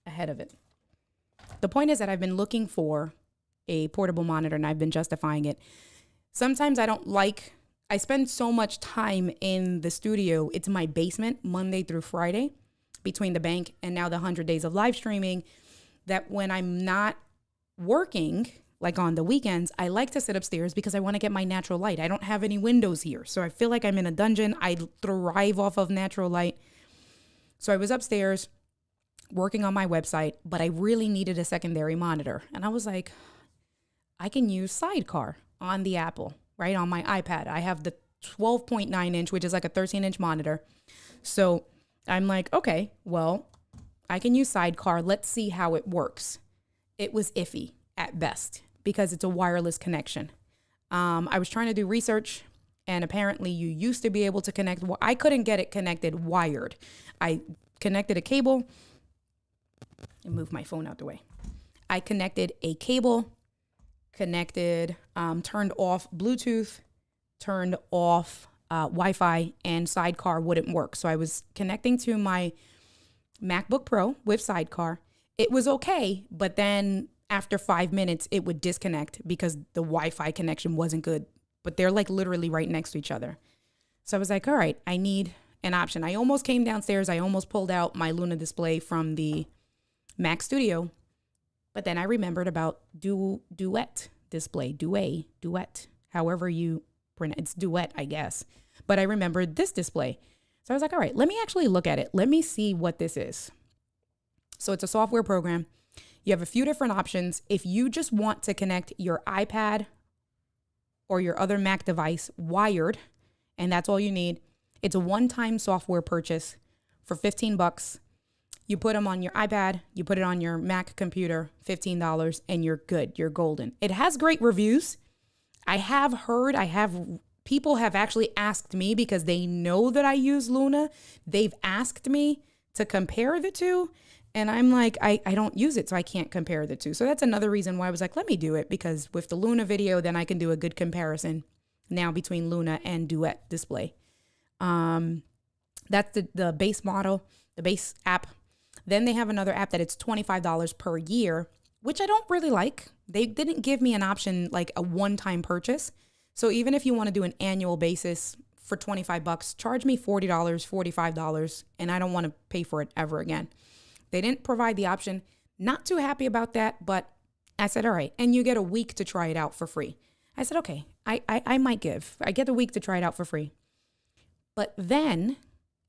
ahead of it. The point is that I've been looking for a portable monitor and I've been justifying it. Sometimes I spend so much time in the studio. It's my basement Monday through Friday between the bank and now the 100 days of live streaming, that when I'm not working, like on the weekends, I like to sit upstairs because I want to get my natural light. I don't have any windows here, so I feel like I'm in a dungeon. I thrive off of natural light. So I was upstairs working on my website, but I really needed a secondary monitor. And I was like, I can use Sidecar on the Apple, right? On my iPad. I have the 12.9 inch, which is like a 13-inch monitor. So I'm like, okay, well, I can use Sidecar. Let's see how it works. It was iffy at best because it's a wireless connection. I was trying to do research, and apparently you used to be able to connect. I couldn't get it connected wired. I connected a cable and move my phone out the way. I connected a cable, turned off Bluetooth, turned off Wi-Fi, and Sidecar wouldn't work. So I was connecting to my MacBook Pro with Sidecar. It was okay, but then after 5 minutes, it would disconnect because the Wi-Fi connection wasn't good. But they're like literally right next to each other. So I was like, all right, I need an option. I almost came downstairs. I almost pulled out my Luna display from the Mac Studio. But then I remembered about Duet display, Duet, however you pronounce it. It's Duet, I guess. But I remembered this display. So I was like, all right, let me actually look at it. Let me see what this is. So it's a software program. You have a few different options. If you just want to connect your iPad or your other Mac device wired, and that's all you need, it's a one-time software purchase for $15. You put them on your iPad, you put it on your Mac computer, $15, and you're good. You're golden. It has great reviews. People have actually asked me because they know that I use Luna. They've asked me to compare the two. And I'm like, I don't use it, so I can't compare the two. So that's another reason why I was like, let me do it, because with the Luna video, then I can do a good comparison now between Luna and Duet display. That's the base model, the base app. Then they have another app that it's $25 per year, which I don't really like. They didn't give me an option like a one-time purchase. So even if you want to do an annual basis for $25, charge me $40, $45, and I don't want to pay for it ever again. They didn't provide the option. Not too happy about that, but I said, all right. And you get a week to try it out for free. I said, okay, I might give. I get a week to try it out for free. But then,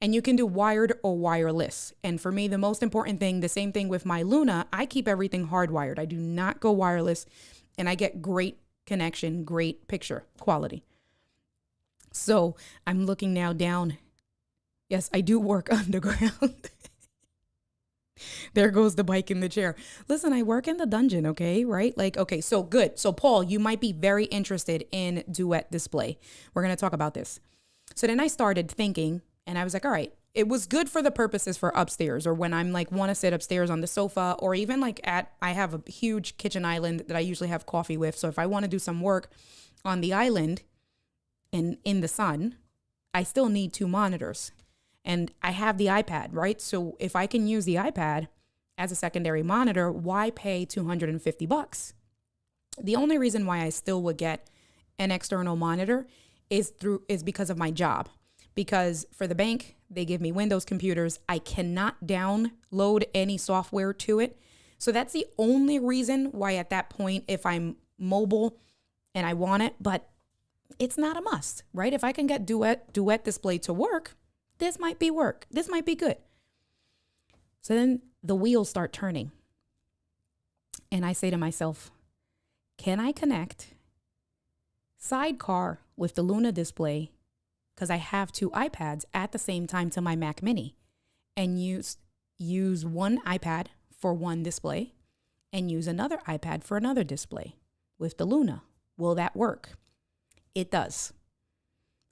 and you can do wired or wireless. And for me, the most important thing, the same thing with my Luna, I keep everything hardwired. I do not go wireless, and I get great connection, great picture quality. So I'm looking now down. Yes, I do work underground. There goes the bike in the chair. Listen, I work in the dungeon, okay? Right? Like, okay, so good. So Paul, you might be very interested in duet display. We're going to talk about this. So then I started thinking, and I was like, all right, it was good for the purposes for upstairs, or when I'm like want to sit upstairs on the sofa, or even like I have a huge kitchen island that I usually have coffee with. So if I want to do some work on the island and in the sun, I still need 2 monitors. And I have the iPad, right? So if I can use the iPad as a secondary monitor, why pay $250? The only reason why I still would get an external monitor is because of my job. Because for the bank, they give me Windows computers. I cannot download any software to it. So that's the only reason why at that point, if I'm mobile and I want it, but it's not a must, right? If I can get duet display to work, this might be work. This might be good. So then the wheels start turning. And I say to myself, can I connect Sidecar with the Luna display, because I have 2 iPads at the same time, to my Mac Mini, and use one iPad for one display and use another iPad for another display with the Luna? Will that work? It does.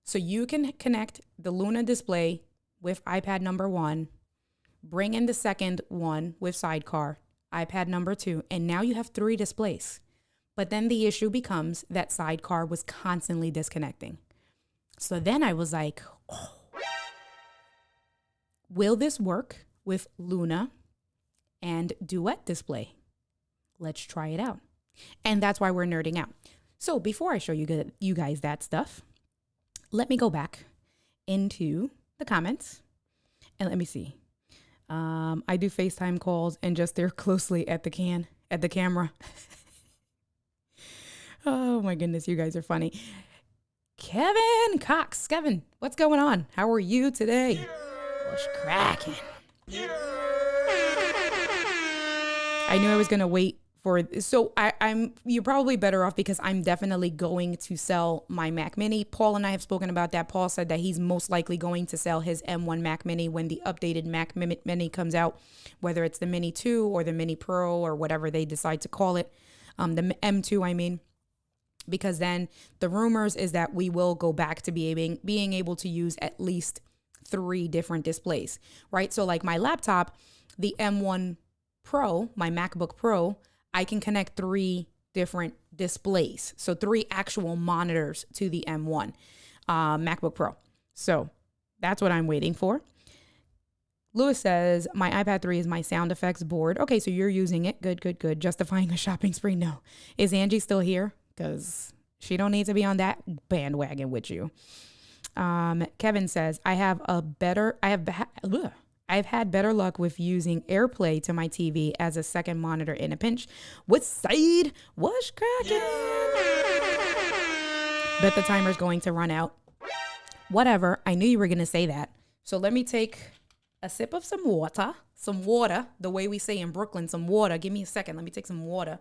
So you can connect the Luna display with iPad number 1, bring in the second one with Sidecar, iPad number 2, and now you have 3 displays. But then the issue becomes that Sidecar was constantly disconnecting. So then I was like, oh, will this work with Luna and duet display? Let's try it out. And that's why we're nerding out. So before I show you guys that stuff, let me go back into the comments and let me see. I do FaceTime calls and just stare closely at the camera. Oh my goodness, you guys are funny. Kevin Cox. Kevin, what's going on? How are you today? What's cracking? I knew I was gonna wait for, so you're probably better off because I'm definitely going to sell my Mac Mini. Paul and I have spoken about that. Paul said that he's most likely going to sell his M1 Mac Mini when the updated Mac Mini comes out, whether it's the Mini 2 or the Mini Pro or whatever they decide to call it. The M2, I mean, because then the rumors is that we will go back to being able to use at least 3 different displays, right? So like my laptop, the M1 Pro, my MacBook Pro, I can connect 3 different displays. So 3 actual monitors to the M1 MacBook Pro. So that's what I'm waiting for. Lewis says, my iPad 3 is my sound effects board. Okay, so you're using it. Good, good, good. Justifying a shopping spree. No. Is Angie still here? Because she don't need to be on that bandwagon with you. Kevin says, I've had better luck with using AirPlay to my TV as a second monitor in a pinch. What's Said? What's cracking? Bet the timer's going to run out. Whatever. I knew you were going to say that. So let me take a sip of some water. Some water. The way we say in Brooklyn, some water. Give me a second. Let me take some water.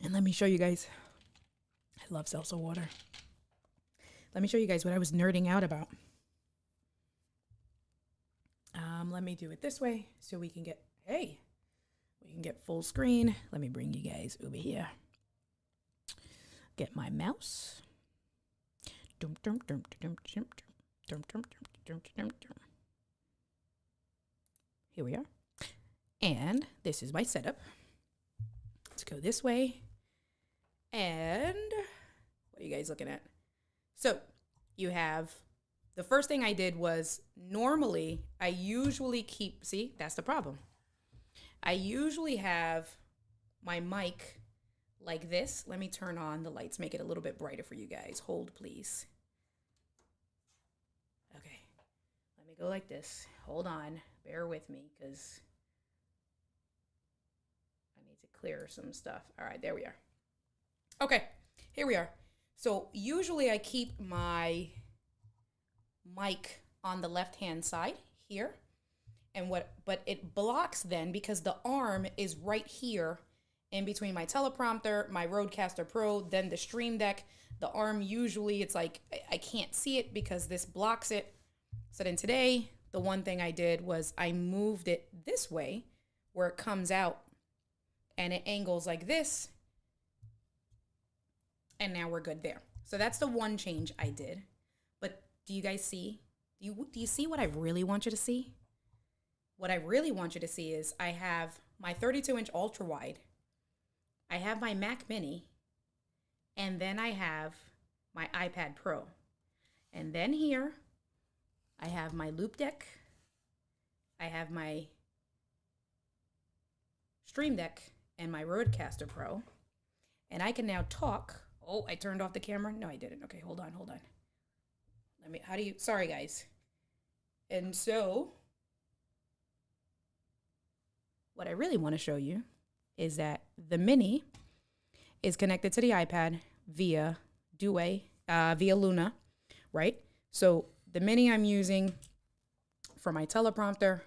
And let me show you guys. I love salsa water. Let me show you guys what I was nerding out about. Let me do it this way so we can get full screen. Let me bring you guys over here. Get my mouse. Here we are. And this is my setup. Let's go this way. And what are you guys looking at? So you have, the first thing I did was, normally I usually keep, see, that's the problem. I usually have my mic like this. Let me turn on the lights, make it a little bit brighter for you guys. Hold, please. Okay, let me go like this. Hold on, bear with me, because need to clear some stuff. All right, there we are. Okay, here we are. So usually I keep my mic on the left-hand side here. But it blocks then because the arm is right here in between my teleprompter, my Rodecaster Pro, then the Stream Deck. The arm usually, it's like, I can't see it because this blocks it. So then today, the one thing I did was I moved it this way where it comes out and it angles like this. And now we're good there. So that's the one change I did. But do you guys see? Do you see what I really want you to see? What I really want you to see is I have my 32-inch ultra wide. I have my Mac Mini. And then I have my iPad Pro. And then here, I have my Loop Deck. I have my Stream Deck and my Rodecaster Pro. And I can now talk. Oh, I turned off the camera. No, I didn't. Okay, hold on. Sorry guys. And so, what I really want to show you is that the Mini is connected to the iPad via via Luna, right? So the Mini I'm using for my teleprompter,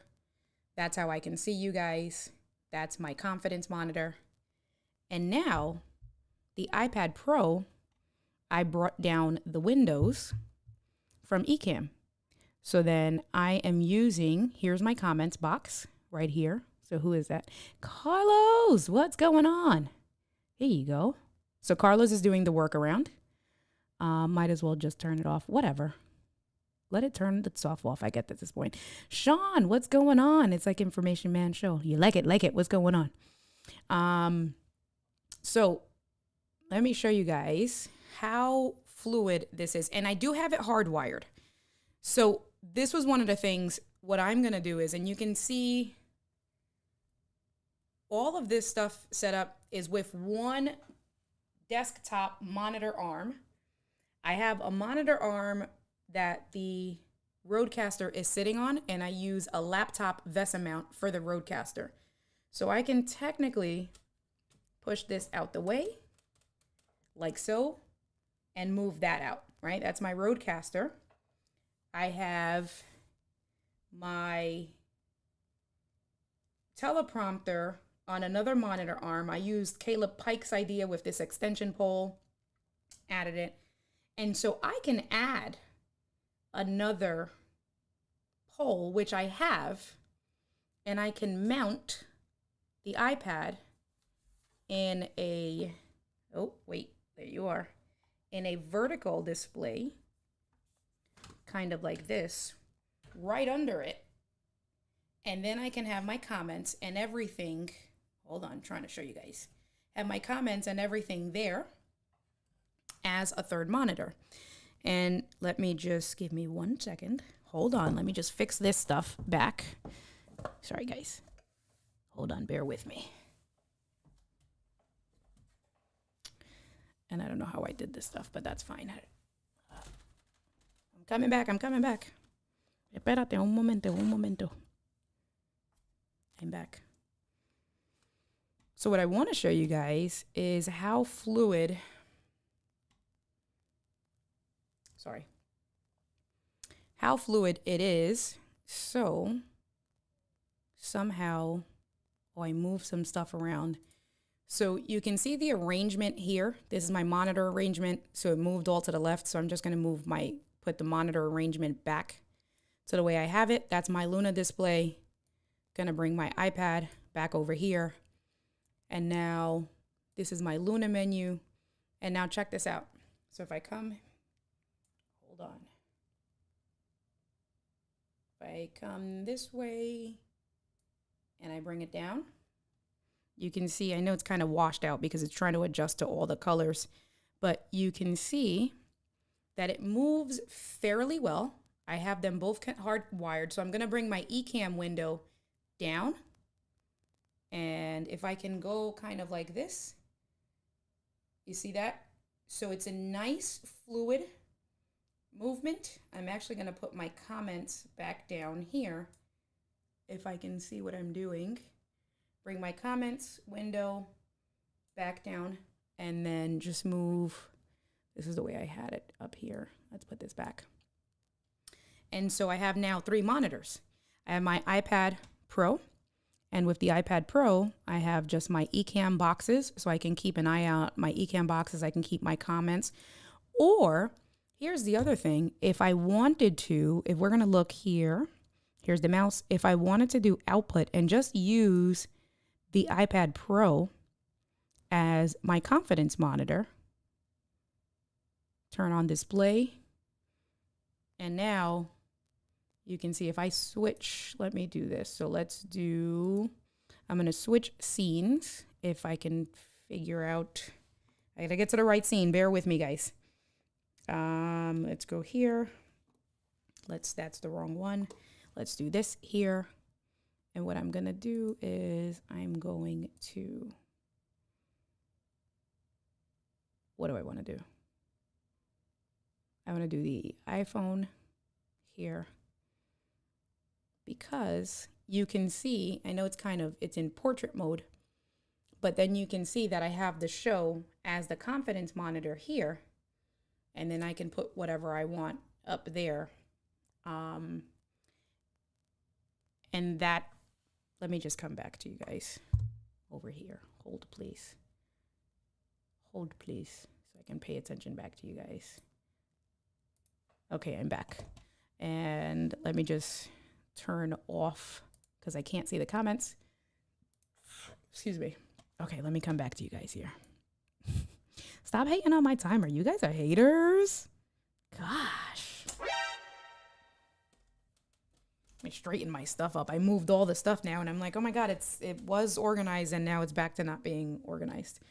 that's how I can see you guys. That's my confidence monitor. And now the iPad Pro, I brought down the windows from Ecamm. So then I am using, here's my comments box right here. So who is that? Carlos, what's going on? Here you go. So Carlos is doing the workaround. Might as well just turn it off. Whatever. Let it turn itself off. I get at this point. Sean, what's going on? It's like Information Man Show. You like it. What's going on? So let me show you guys how fluid this is. And I do have it hardwired. So this was one of the things, what I'm going to do is, and you can see all of this stuff set up is with one desktop monitor arm. I have a monitor arm that the Rodecaster is sitting on, and I use a laptop VESA mount for the Rodecaster. So I can technically push this out the way, like so, and move that out, right? That's my Rodecaster. I have my teleprompter on another monitor arm. I used Caleb Pike's idea with this extension pole, added it. And so I can add another pole, which I have, and I can mount the iPad in a, oh, wait, there you are, in a vertical display, kind of like this, right under it. And then I can have my comments and everything. Hold on, I'm trying to show you guys. Have my comments and everything there as a third monitor. And let me just, give me 1 second. Hold on, let me just fix this stuff back. Sorry, guys. Hold on, bear with me. And I don't know how I did this stuff, but that's fine. I'm coming back. Espérate un momento. I'm back. So what I want to show you guys is how fluid, how fluid it is. So somehow, I moved some stuff around. So you can see the arrangement here. This is my monitor arrangement. So it moved all to the left. So I'm just going to put the monitor arrangement back to the way I have it. That's my Luna display. Going to bring my iPad back over here. And now this is my Luna menu. And now check this out. So if I come, hold on. If I come this way and I bring it down, you can see, I know it's kind of washed out because it's trying to adjust to all the colors, but you can see that it moves fairly well. I have them both hardwired. So I'm going to bring my Ecamm window down. And if I can go kind of like this, you see that? So it's a nice fluid movement. I'm actually going to put my comments back down here if I can see what I'm doing. bring my comments window back down, and then just move. This is the way I had it up here. Let's put this back. And so I have now 3 monitors. I have my iPad Pro, and with the iPad Pro, I have just my Ecamm boxes, so I can keep an eye out my Ecamm boxes. I can keep my comments. Or here's the other thing. If I wanted to, if we're going to look here, here's the mouse. If I wanted to do output and just use the iPad Pro as my confidence monitor, turn on display, and now you can see if I switch, let me do this. So let's do, I'm going to switch scenes. If I can figure out, I got to get to the right scene. Bear with me, guys. Let's go here. That's the wrong one. Let's do this here. And what I'm going to do is I'm going to, what do I want to do? I want to do the iPhone here, because you can see, I know it's in portrait mode, but then you can see that I have the show as the confidence monitor here, and then I can put whatever I want up there. And that, let me just come back to you guys over here. Hold, please. Hold, please, so I can pay attention back to you guys. Okay, I'm back. And let me just turn off, because I can't see the comments. Excuse me. Okay, let me come back to you guys here. Stop hating on my timer. You guys are haters. Gosh. Let me straighten my stuff up. I moved all the stuff now, and I'm like, oh my God, it was organized, and now it's back to not being organized.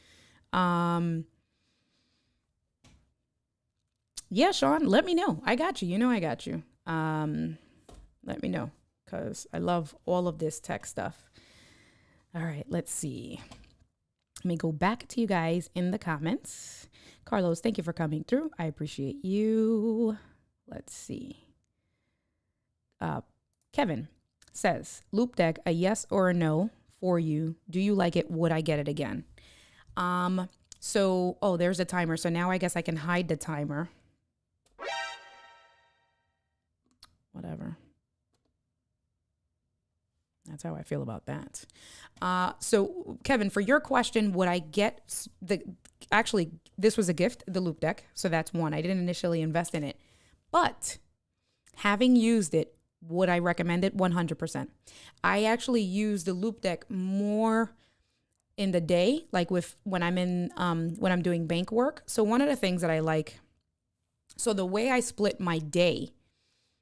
Yeah, Sean, let me know. I got you. You know I got you. Let me know, because I love all of this tech stuff. All right, let's see. Let me go back to you guys in the comments. Carlos, thank you for coming through. I appreciate you. Let's see. Kevin says, Loop Deck, a yes or a no for you. Do you like it? Would I get it again? So, oh, there's a timer. So now I guess I can hide the timer. Whatever. That's how I feel about that. So Kevin, for your question, would I get actually, this was a gift, the Loop Deck. So that's one. I didn't initially invest in it, but having used it, would I recommend it? 100%. I actually use the Loop Deck more in the day, like when I'm doing bank work. So one of the things that I like, so the way I split my day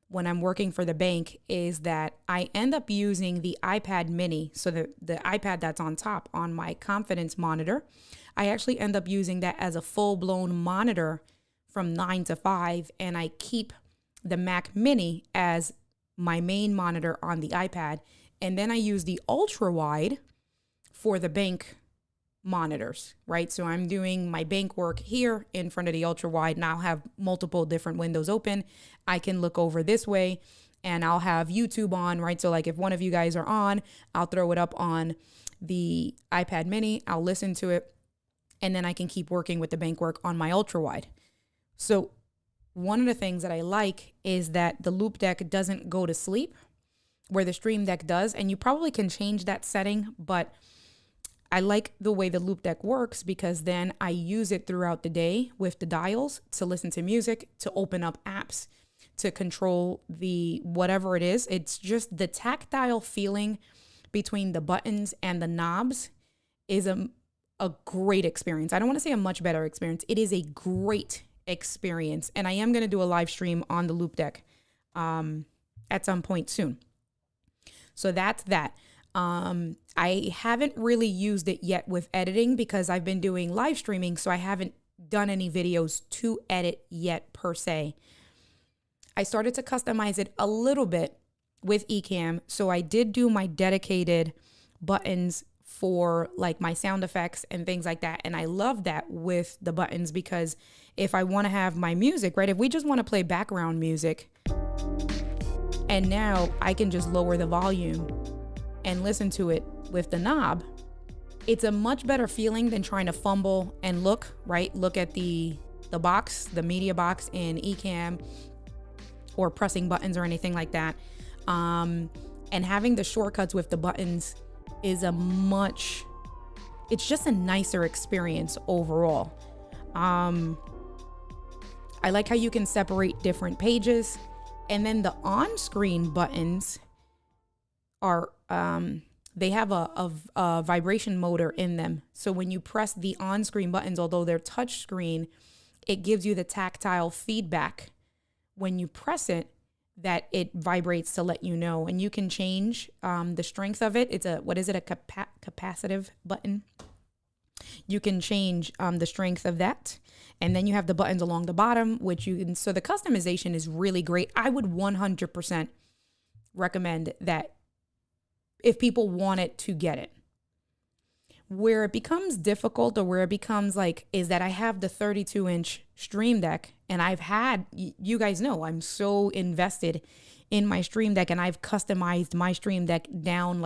when I'm working for the bank is that I end up using the iPad mini. So the iPad that's on top on my confidence monitor, I actually end up using that as a full-blown monitor from 9 to 5. And I keep the Mac mini as my main monitor on the iPad. And then I use the ultra wide for the bank monitors, right? So I'm doing my bank work here in front of the ultra wide, and I'll have multiple different windows open. I can look over this way, and I'll have YouTube on, right? So like if one of you guys are on, I'll throw it up on the iPad mini, I'll listen to it, and then I can keep working with the bank work on my ultra wide. So one of the things that I like is that the Loop Deck doesn't go to sleep where the Stream Deck does, and you probably can change that setting, but I like the way the Loop Deck works because then I use it throughout the day with the dials to listen to music, to open up apps, to control the whatever it is. It's just the tactile feeling between the buttons and the knobs is a great experience. I don't want to say a much better experience. It is a great experience. And I am going to do a live stream on the Loop Deck at some point soon. So that's that. I haven't really used it yet with editing because I've been doing live streaming, so I haven't done any videos to edit yet per se. I started to customize it a little bit with Ecamm, so I did do my dedicated buttons for like my sound effects and things like that, and I love that with the buttons because if I want to have my music, right, if we just want to play background music, and now I can just lower the volume and listen to it with the knob, it's a much better feeling than trying to fumble and look at the box, the media box in Ecamm, or pressing buttons or anything like that. And having the shortcuts with the buttons is it's just a nicer experience overall. I like how you can separate different pages, and then the on-screen buttons are, they have a vibration motor in them. So when you press the on-screen buttons, although they're touch screen, it gives you the tactile feedback when you press it, that it vibrates to let you know. And you can change the strength of it. It's a capacitive button. You can change the strength of that. And then you have the buttons along the bottom, so the customization is really great. I would 100% recommend that if people want it, to get it. Where it becomes difficult, or where it becomes is that I have the 32-inch Stream Deck, and you guys know, I'm so invested in my Stream Deck, and I've customized my Stream Deck down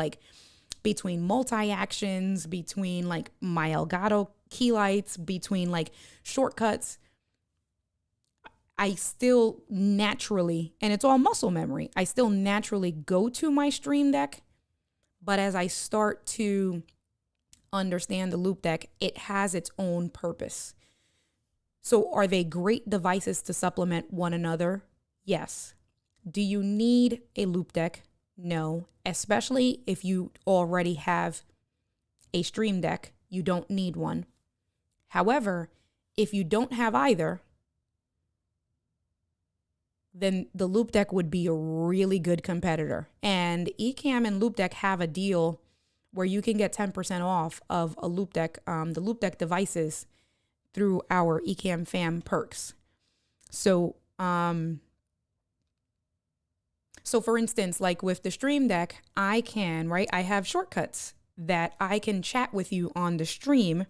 between multi-actions, between my Elgato key lights, between shortcuts. I still naturally, and it's all muscle memory, I still naturally go to my Stream Deck. But as I start to understand the Loop Deck, it has its own purpose. So are they great devices to supplement one another? Yes. Do you need a Loop Deck? No. Especially if you already have a Stream Deck, you don't need one. However, if you don't have either, then the Loop Deck would be a really good competitor. And Ecamm and Loop Deck have a deal where you can get 10% off of a Loop Deck, the Loop Deck devices, through our Ecamm Fam perks. So, for instance, with the Stream Deck, I have shortcuts that I can chat with you on the stream.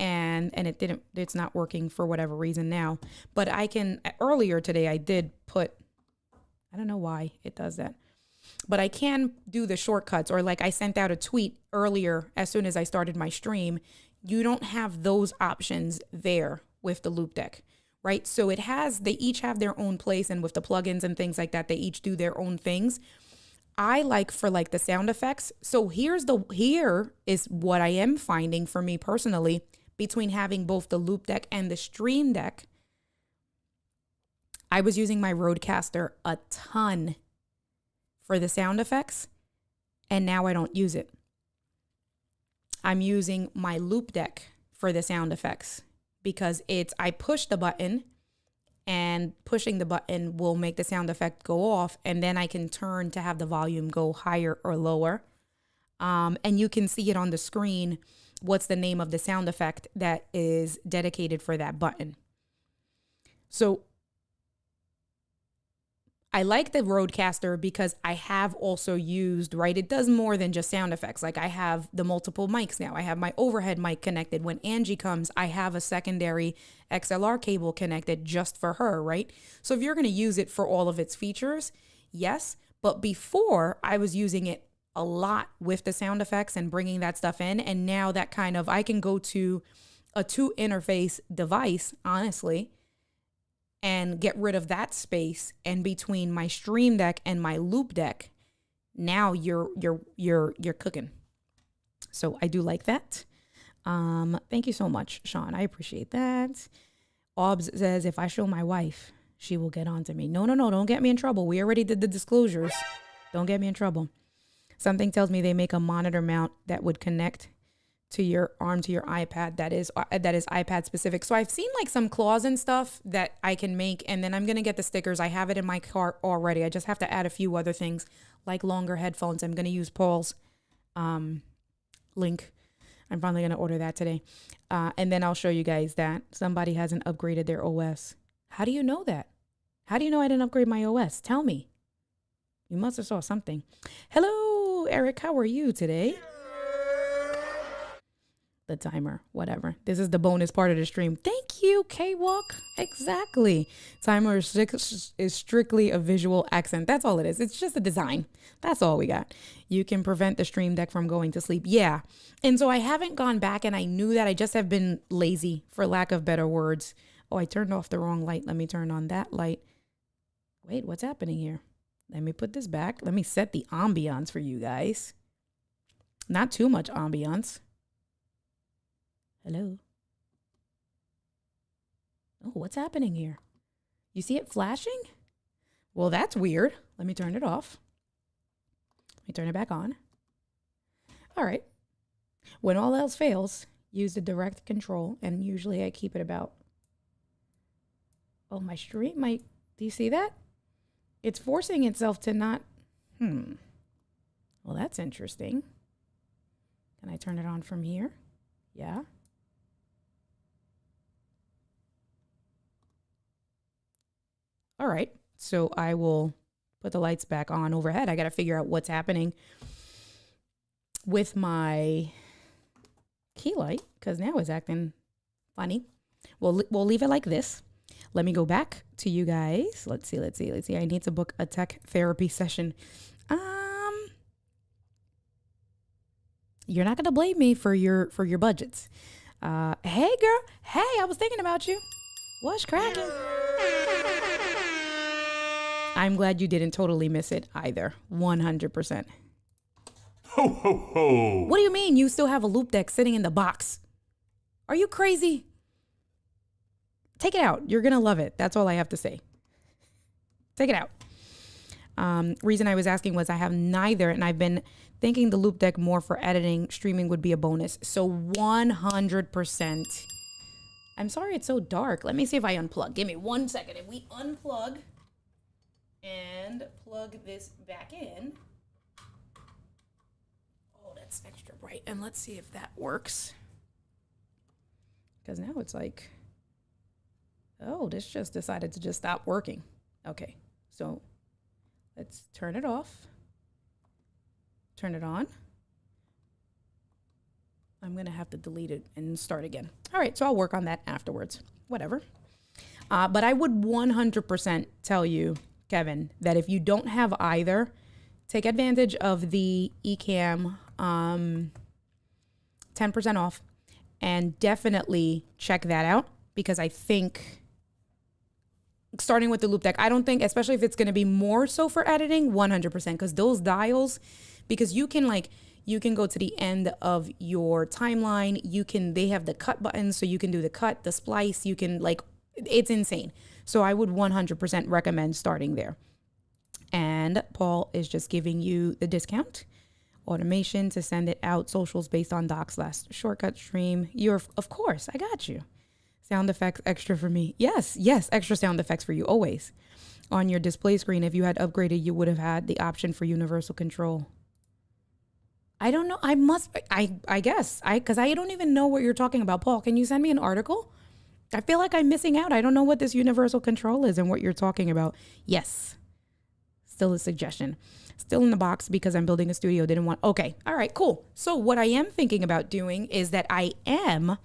And it's not working for whatever reason now, but earlier today I did put, I don't know why it does that, but I can do the shortcuts, or I sent out a tweet earlier as soon as I started my stream. You don't have those options there with the Loop Deck, right? So they each have their own place, and with the plugins and things like that, they each do their own things. I for the sound effects. So here is what I am finding for me personally, between having both the Loop Deck and the Stream Deck. I was using my Rodecaster a ton for the sound effects, and now I don't use it. I'm using my Loop Deck for the sound effects because I push the button, and pushing the button will make the sound effect go off, and then I can turn to have the volume go higher or lower. And you can see it on the screen, what's the name of the sound effect that is dedicated for that button. So I like the Rodecaster because I have also used, it does more than just sound effects. I have the multiple mics now. I have my overhead mic connected. When Angie comes, I have a secondary XLR cable connected just for her, right? So if you're going to use it for all of its features, yes. But before, I was using it a lot with the sound effects and bringing that stuff in. And now that I can go to a 2-interface device, honestly, and get rid of that space. And between my Stream Deck and my Loop Deck, now you're cooking. So I do like that. Thank you so much, Sean. I appreciate that. Obs says, if I show my wife, she will get on to me. No, don't get me in trouble. We already did the disclosures. Don't get me in trouble. Something tells me they make a monitor mount that would connect to your arm to your iPad that is iPad specific. So I've seen some claws and stuff that I can make, and then I'm going to get the stickers. I have it in my cart already. I just have to add a few other things like longer headphones. I'm going to use Paul's link. I'm finally going to order that today. And then I'll show you guys that somebody hasn't upgraded their OS. How do you know that? How do you know I didn't upgrade my OS? Tell me. You must have saw something. Hello, Eric. How are you today? the timer, whatever. This is the bonus part of the stream. Thank you, K-Walk. Exactly. Timer is strictly a visual accent. That's all it is. It's just a design. That's all we got. You can prevent the stream deck from going to sleep. Yeah. And so I haven't gone back, and I knew that. I just have been lazy, for lack of better words. Oh, I turned off the wrong light. Let me turn on that light. Wait, what's happening here? Let me put this back. Let me set the ambiance for you guys. Not too much ambiance. Hello. Oh, what's happening here? You see it flashing? Well, that's weird. Let me turn it off. Let me turn it back on. All right. When all else fails, use the direct control, and usually I keep it about... Oh, my stream might... Do you see that? It's forcing itself to not... Well, that's interesting. Can I turn it on from here? Yeah. All right, so I will put the lights back on overhead. I got to figure out what's happening with my key light, because now it's acting funny. We'll leave it like this. Let me go back to you guys. Let's see. I need to book a tech therapy session. You're not going to blame me for your budgets. Hey, girl. Hey, I was thinking about you. What's cracking? I'm glad you didn't totally miss it either. 100%. Ho, ho, ho. What do you mean you still have a loop deck sitting in the box? Are you crazy? Take it out. You're going to love it. That's all I have to say. Take it out. Reason I was asking was I have neither, and I've been thinking the loop deck more for editing. Streaming would be a bonus. So 100%. I'm sorry it's so dark. Let me see if I unplug. Give me 1 second. If we unplug and plug this back in. Oh, that's extra bright. And let's see if that works. Because now it's like, oh, this just decided to just stop working. Okay, so let's turn it off. Turn it on. I'm going to have to delete it and start again. All right, so I'll work on that afterwards. Whatever. But I would 100% tell you, Kevin, that if you don't have either, take advantage of the Ecamm 10% off and definitely check that out, because I think starting with the loop deck, I don't think, especially if it's going to be more so for editing, 100%, because those dials, because you can go to the end of your timeline. They have the cut buttons, so you can do the cut, the splice, it's insane. So I would 100% recommend starting there. And Paul is just giving you the discount. Automation to send it out. Socials based on docs/shortcut stream. Of course, I got you. Sound effects extra for me. Yes, extra sound effects for you, always. On your display screen, if you had upgraded, you would have had the option for universal control. I don't know. I guess, because I don't even know what you're talking about. Paul, can you send me an article? I feel like I'm missing out. I don't know what this universal control is and what you're talking about. Yes. Still a suggestion. Still in the box because I'm building a studio. Okay. All right, cool. So what I am thinking about doing is that I am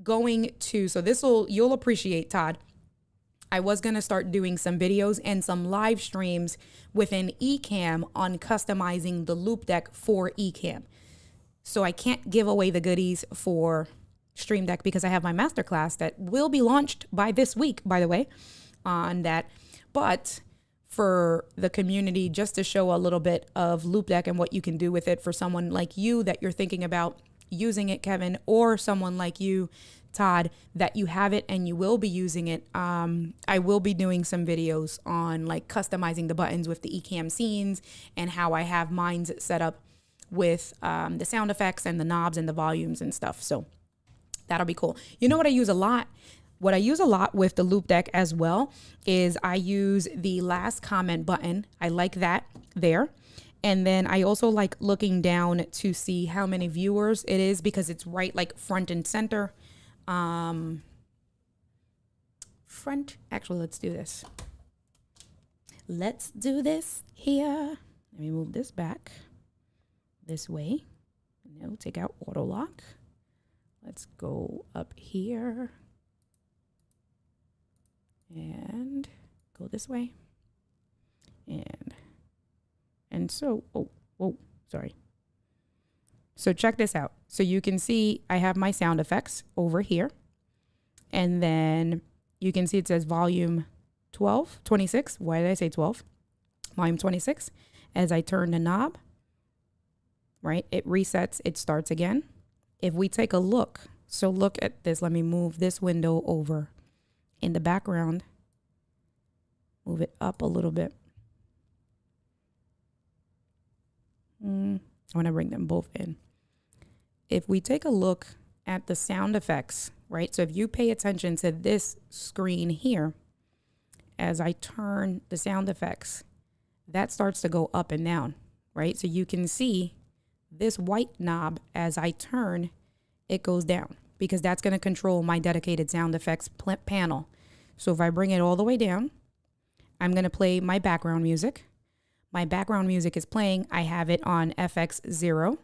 going to, so you'll appreciate, Todd. I was going to start doing some videos and some live streams within Ecamm on customizing the loop deck for Ecamm. So I can't give away the goodies for Stream Deck because I have my masterclass that will be launched by this week, by the way, on that. But for the community, just to show a little bit of loop deck and what you can do with it for someone like you that you're thinking about using it, Kevin, or someone like you, Todd, that you have it and you will be using it. I will be doing some videos on customizing the buttons with the Ecamm scenes and how I have mine set up with the sound effects and the knobs and the volumes and stuff. So that'll be cool. You know what I use a lot? What I use a lot with the loop deck as well is I use the last comment button. I like that there. And then I also like looking down to see how many viewers it is because it's right front and center. Actually, let's do this. Let's do this here. Let me move this back this way. we'll take out auto lock. Let's go up here and go this way. And so, sorry. So check this out. So you can see I have my sound effects over here. And then you can see it says volume 26. Why did I say 12? Volume 26. As I turn the knob, right, it resets, it starts again. If we take a look, so look at this. Let me move this window over in the background. Move it up a little bit. I want to bring them both in. If we take a look at the sound effects, right? So if you pay attention to this screen here, as I turn the sound effects, that starts to go up and down, right? So you can see this white knob, as I turn, it goes down because that's going to control my dedicated sound effects panel. So if I bring it all the way down, I'm going to play my background music. My background music is playing. I have it on FX0.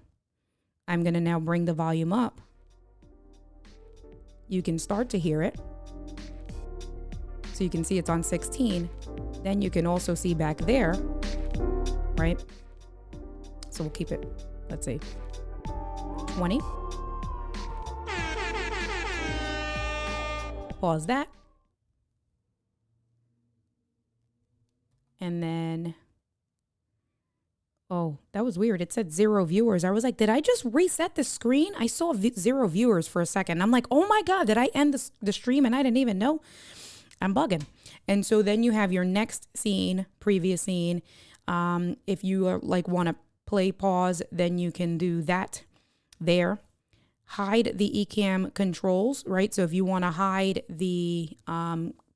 I'm going to now bring the volume up. You can start to hear it. So you can see it's on 16. Then you can also see back there, right? So we'll keep it, let's see, 20. Pause that. And then, oh, that was weird. It said 0 viewers. I was like, did I just reset the screen? I saw 0 viewers for a second. I'm like, oh my God, did I end the stream and I didn't even know? I'm bugging. And so then you have your next scene, previous scene. If you are like want to play pause, then you can do that there. Hide the eCam controls, right? So if you want to hide the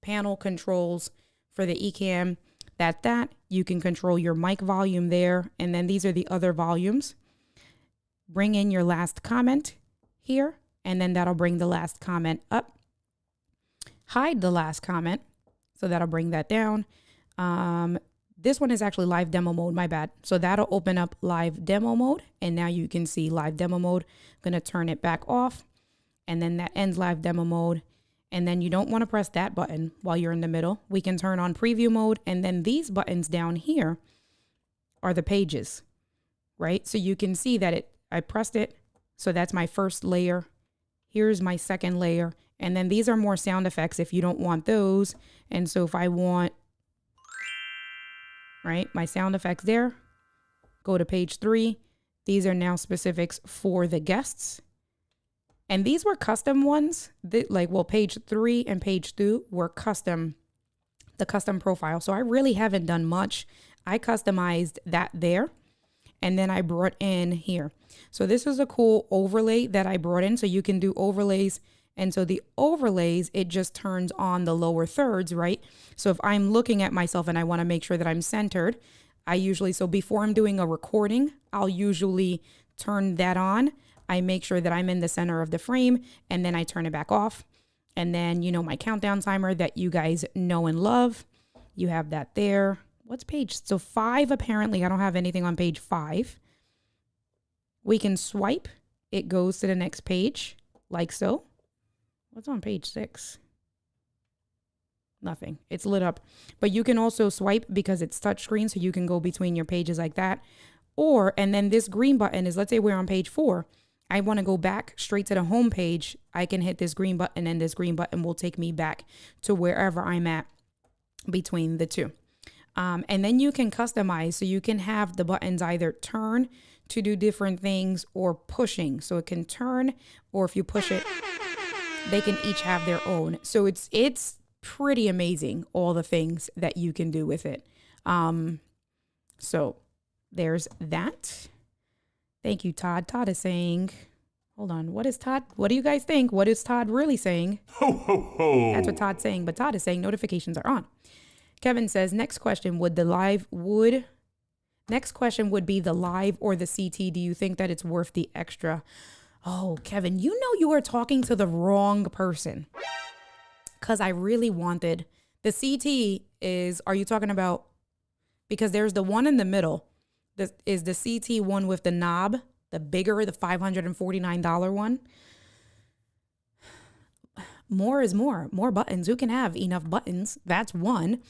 panel controls for the eCam, that you can control your mic volume there. And then these are the other volumes. Bring in your last comment here, and then that'll bring the last comment up. Hide the last comment, so that'll bring that down. This one is actually live demo mode, my bad. So that'll open up live demo mode, and now you can see live demo mode. I'm gonna turn it back off, and then that ends live demo mode. And then you don't want to press that button while you're in the middle. We can turn on preview mode, and then these buttons down here are the pages, right? So you can see that I pressed it, so that's my first layer. Here's my second layer. And then these are more sound effects if you don't want those. And so if I want, right, my sound effects there, go to page 3. These are now specifics for the guests. And these were custom ones that page 3 and page 2 were the custom profile. So I really haven't done much. I customized that there. And then I brought in here. So this is a cool overlay that I brought in. So you can do overlays. And so the overlays, it just turns on the lower thirds, right? So if I'm looking at myself and I want to make sure that I'm centered, so before I'm doing a recording, I'll usually turn that on. I make sure that I'm in the center of the frame, and then I turn it back off. And then, my countdown timer that you guys know and love, you have that there. What's page? So 5, apparently. I don't have anything on page 5. We can swipe. It goes to the next page, like so. What's on page 6? Nothing. It's lit up. But you can also swipe because it's touchscreen, so you can go between your pages like that. And then this green button is, let's say we're on page 4. I want to go back straight to the home page. I can hit this green button, and this green button will take me back to wherever I'm at between the two. And then you can customize. So you can have the buttons either turn to do different things or pushing. So it can turn, or if you push it, they can each have their own. So it's pretty amazing, all the things that you can do with it. So there's that. Thank you, Todd. Todd is saying, hold on. What is Todd? What do you guys think? What is Todd really saying? Ho, ho, ho. That's what Todd's saying. But Todd is saying notifications are on. Kevin says, next question would be the live or the CT. Do you think that it's worth the extra? Oh, Kevin, you are talking to the wrong person. Because I really wanted the CT are you talking about? Because there's the one in the middle. This is the CT one with the knob the bigger, the $549 one. More is more. More buttons. Who can have enough buttons? That's one.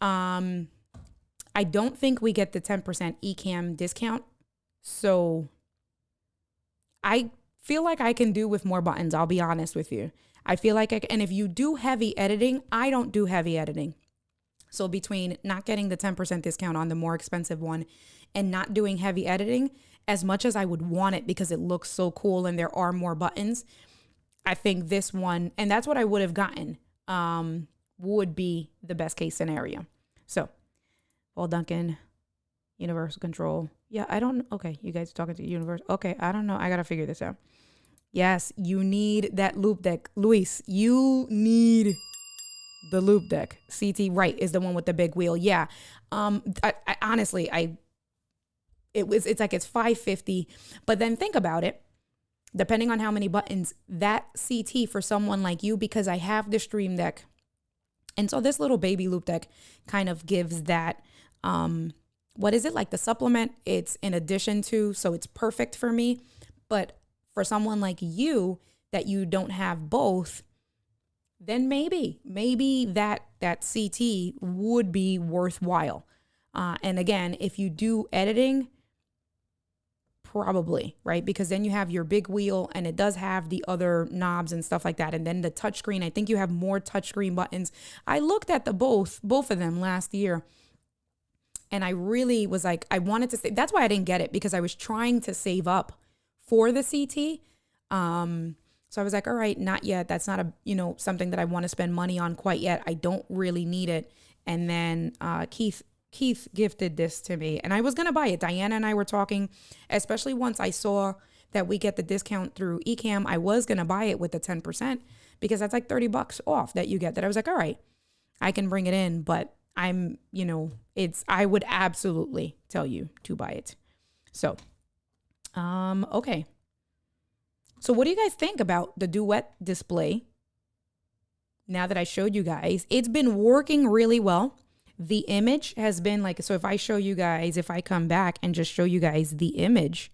I don't think we get the 10% eCam discount. So I feel like I can do with more buttons. I'll be honest with you. I feel like and if you do heavy editing, I don't do heavy editing. So between not getting the 10% discount on the more expensive one and not doing heavy editing, as much as I would want it because it looks so cool and there are more buttons, I think this one, and that's what I would have gotten, would be the best case scenario. So, Paul Duncan, universal control. Yeah, I don't, okay, you guys are talking to universal. Okay, I don't know. I got to figure this out. Yes, you need that loop deck. Luis, you need the loop deck. CT, right, is the one with the big wheel. Yeah. I honestly, it's like it's $550, but then think about it. Depending on how many buttons, that CT for someone like you, because I have the Stream Deck. And so this little baby loop deck kind of gives that, what is it, like the supplement? It's in addition to, so it's perfect for me. But for someone like you that you don't have both, then maybe that CT would be worthwhile. And again, if you do editing, probably, right? Because then you have your big wheel and it does have the other knobs and stuff like that. And then the touchscreen, I think you have more touchscreen buttons. I looked at the both of them last year. And I really was like, I wanted to say, that's why I didn't get it, because I was trying to save up for the CT. So I was like, all right, not yet. That's not something that I want to spend money on quite yet. I don't really need it. And then Keith gifted this to me and I was going to buy it. Diana and I were talking, especially once I saw that we get the discount through eCam, I was going to buy it with the 10% because that's like $30 off that you get. That I was like, all right, I can bring it in, but I would absolutely tell you to buy it. So, okay. So what do you guys think about the Duet display? Now that I showed you guys, it's been working really well. The image has been like, so if I show you guys, if I come back and just show you guys the image,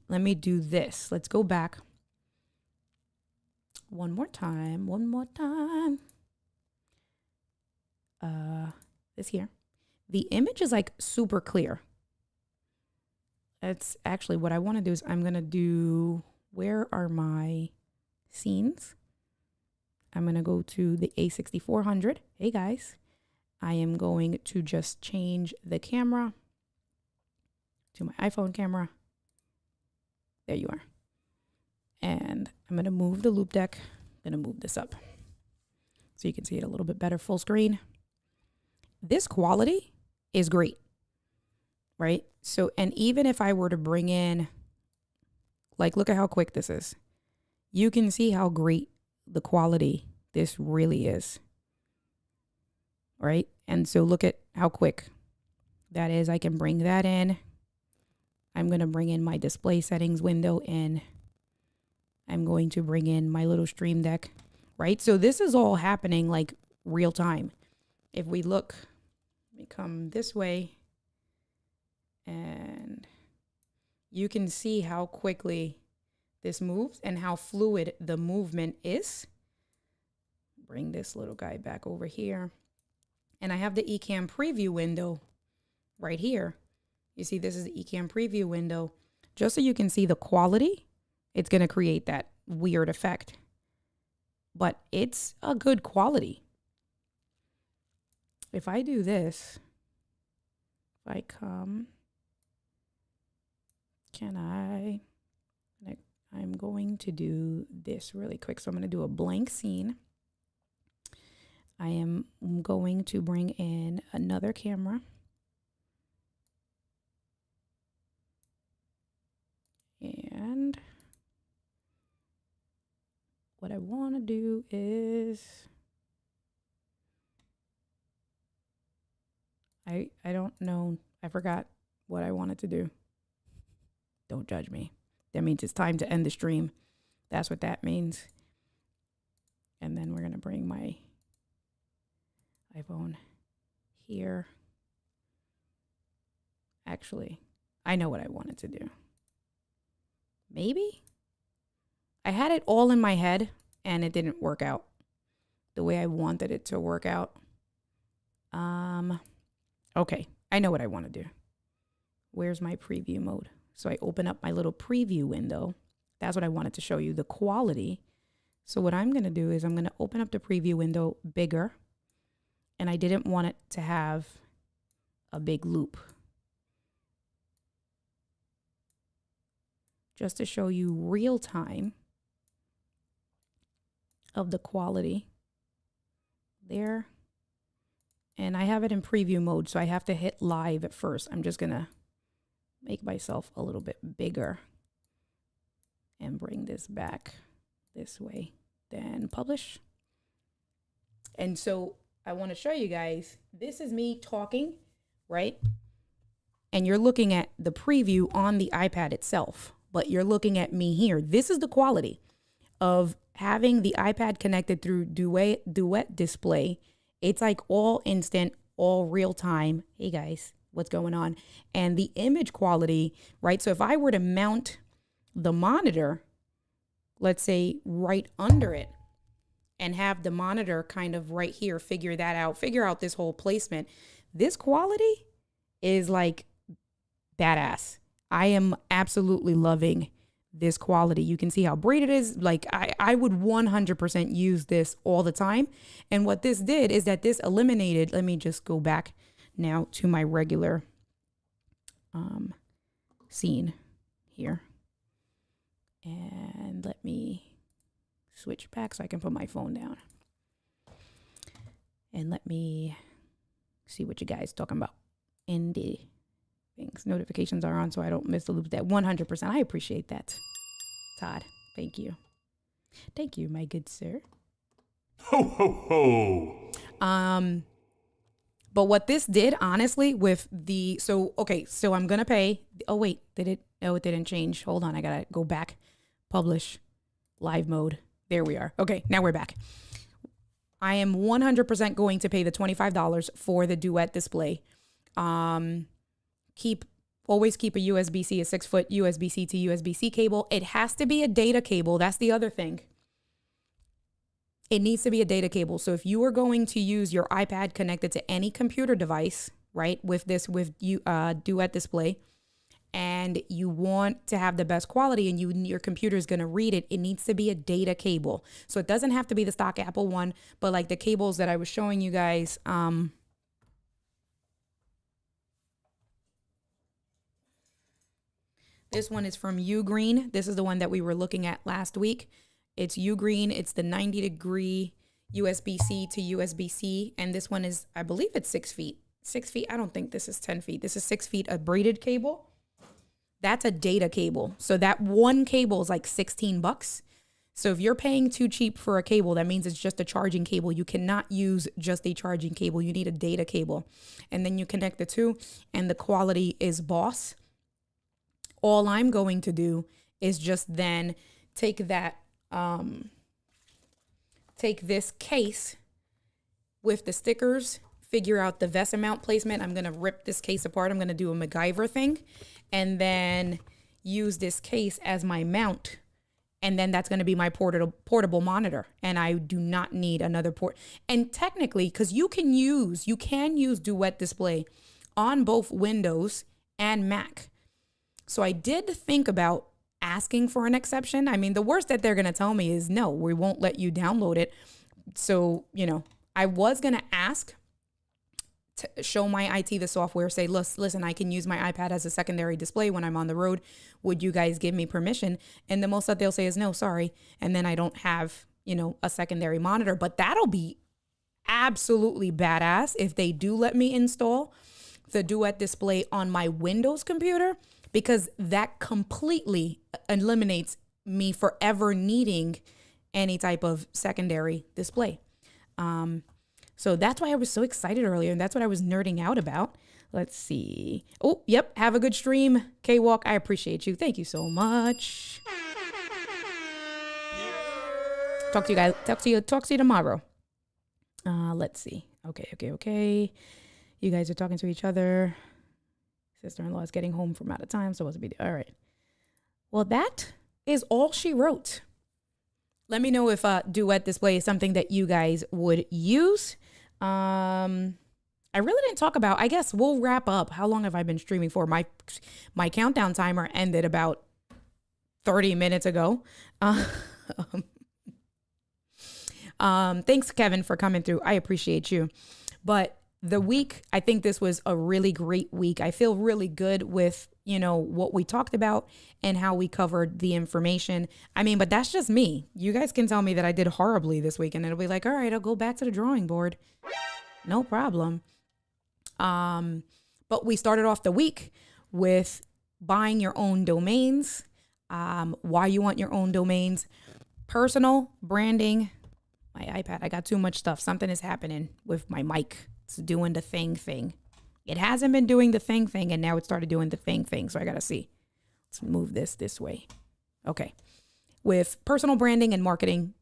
let me do this. Let's go back one more time. This here. The image is like super clear. That's actually what I want to do is I'm going to do, where are my scenes? I'm going to go to the A6400. Hey guys. I am going to just change the camera to my iPhone camera. There you are. And I'm going to move the loop deck. I'm going to move this up so you can see it a little bit better full screen. This quality is great, right? So, and even if I were to bring in, like, look at how quick this is. You can see how great the quality this really is. Right? And so look at how quick that is. I can bring that in. I'm going to bring in my display settings window in. I'm going to bring in my little Stream Deck, right? So this is all happening like real time. If we look, let me come this way and you can see how quickly this moves and how fluid the movement is. Bring this little guy back over here. And I have the eCam preview window right here. You see, this is the eCam preview window. Just so you can see the quality, it's going to create that weird effect. But it's a good quality. If I do this, if I come, I'm going to do this really quick. So I'm going to do a blank scene. I am going to bring in another camera. And what I want to do is, I don't know. I forgot what I wanted to do. Don't judge me. That means it's time to end the stream. That's what that means. And then we're going to bring my iPhone here. Actually, I know what I wanted to do. Maybe? I had it all in my head and it didn't work out the way I wanted it to work out. Okay, I know what I want to do. Where's my preview mode? So I open up my little preview window. That's what I wanted to show you, the quality. So what I'm going to do is I'm going to open up the preview window bigger. And I didn't want it to have a big loop. Just to show you real time of the quality there. And I have it in preview mode, so I have to hit live at first. I'm just going to make myself a little bit bigger and bring this back this way. Then publish. And so I want to show you guys, this is me talking, right? And you're looking at the preview on the iPad itself, but you're looking at me here. This is the quality of having the iPad connected through Duet display. It's like all instant, all real time. Hey guys, what's going on? And the image quality, right? So if I were to mount the monitor, let's say right under it, and have the monitor kind of right here, figure that out, figure out this whole placement. This quality is like badass. I am absolutely loving this quality. You can see how bright it is. Like I would 100% use this all the time. And what this did is that this eliminated, let me just go back now to my regular scene here. And let me switch back so I can put my phone down. And let me see what you guys talking about in the things. Notifications are on so I don't miss the loop. That 100%. I appreciate that, Todd. Thank you. Thank you, my good sir. Ho, ho, ho. But what this did, honestly, with the, so I'm going to pay. Oh, wait, did it? No, it didn't change. Hold on. I got to go back. Publish. Live mode. There we are. Okay, now we're back. I am 100% going to pay the $25 for the Duet display. Always keep a USB-C, a 6-foot USB-C to USB-C cable. It has to be a data cable. That's the other thing. It needs to be a data cable. So if you are going to use your iPad connected to any computer device, right, with Duet display, and you want to have the best quality and your computer is going to read it, it needs to be a data cable. So it doesn't have to be the stock Apple one, but like the cables that I was showing you guys, this one is from Ugreen. This is the one that we were looking at last week. It's Ugreen. It's the 90-degree USB-C to USB-C. And this one is, I believe it's 6 feet. 6 feet. I don't think this is 10 feet. This is 6 feet, a braided cable. That's a data cable. So that one cable is like $16. So if you're paying too cheap for a cable, that means it's just a charging cable. You cannot use just a charging cable. You need a data cable. And then you connect the two and the quality is boss. All I'm going to do is just then take that, take this case with the stickers, figure out the VESA mount placement. I'm going to rip this case apart. I'm going to do a MacGyver thing and then use this case as my mount. And then that's going to be my portable monitor. And I do not need another port. And technically, because you can use Duet display on both Windows and Mac. So I did think about asking for an exception. I mean, the worst that they're going to tell me is no, we won't let you download it. So, I was going to ask to show my IT the software, say, listen, I can use my iPad as a secondary display when I'm on the road. Would you guys give me permission? And the most that they'll say is no, sorry. And then I don't have, a secondary monitor. But that'll be absolutely badass if they do let me install the Duet display on my Windows computer, because that completely eliminates me forever needing any type of secondary display. So that's why I was so excited earlier, and that's what I was nerding out about. Let's see. Oh, yep. Have a good stream, K-Walk. I appreciate you. Thank you so much. Talk to you guys. Talk to you tomorrow. Let's see. Okay. You guys are talking to each other. Sister-in-law is getting home from out of time, so what's the big deal? All right. Well, that is all she wrote. Let me know if duet display is something that you guys would use. I really didn't talk about, I guess we'll wrap up. How long have I been streaming for? My countdown timer ended about 30 minutes ago. Thanks, Kevin, for coming through. I appreciate you. But the week, I think this was a really great week. I feel really good with, what we talked about and how we covered the information. I mean, but that's just me. You guys can tell me that I did horribly this week and it'll be like, all right, I'll go back to the drawing board. No problem. But we started off the week with buying your own domains, why you want your own domains, personal branding. My iPad, I got too much stuff. Something is happening with my mic. It's doing the thing. It hasn't been doing the thing, and now it started doing the thing. So I got to see. Let's move this way. Okay. With personal branding and marketing,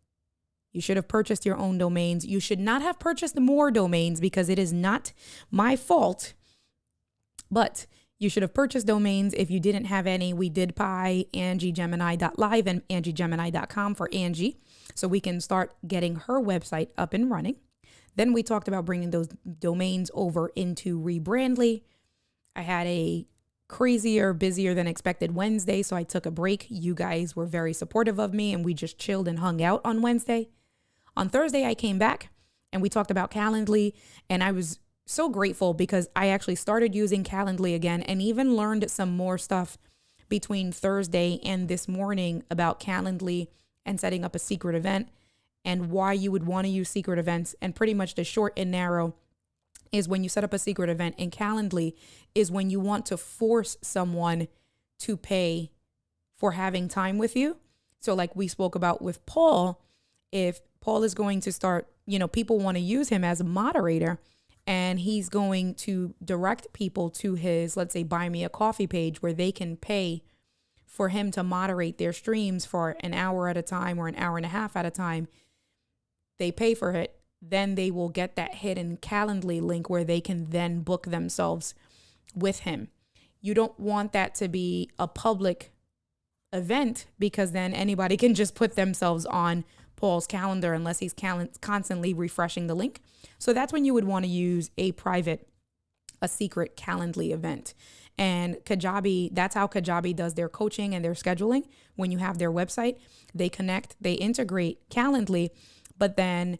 you should have purchased your own domains. You should not have purchased more domains because it is not my fault. But you should have purchased domains if you didn't have any. We did buy angiegemini.live and angiegemini.com for Angie, so we can start getting her website up and running. Then we talked about bringing those domains over into Rebrandly. I had a crazier, busier than expected Wednesday, so I took a break. You guys were very supportive of me, and we just chilled and hung out on Wednesday. On Thursday, I came back, and we talked about Calendly, and I was so grateful because I actually started using Calendly again and even learned some more stuff between Thursday and this morning about Calendly and setting up a secret event and why you would want to use secret events. And pretty much the short and narrow is when you set up a secret event in Calendly is when you want to force someone to pay for having time with you. So like we spoke about with Paul, if Paul is going to start, people want to use him as a moderator and he's going to direct people to his, let's say, buy me a coffee page where they can pay for him to moderate their streams for an hour at a time or an hour and a half at a time. They pay for it. Then they will get that hidden Calendly link where they can then book themselves with him. You don't want that to be a public event because then anybody can just put themselves on Paul's calendar unless he's constantly refreshing the link. So that's when you would want to use a secret Calendly event. And Kajabi, that's how Kajabi does their coaching and their scheduling. When you have their website, they connect, they integrate Calendly, but then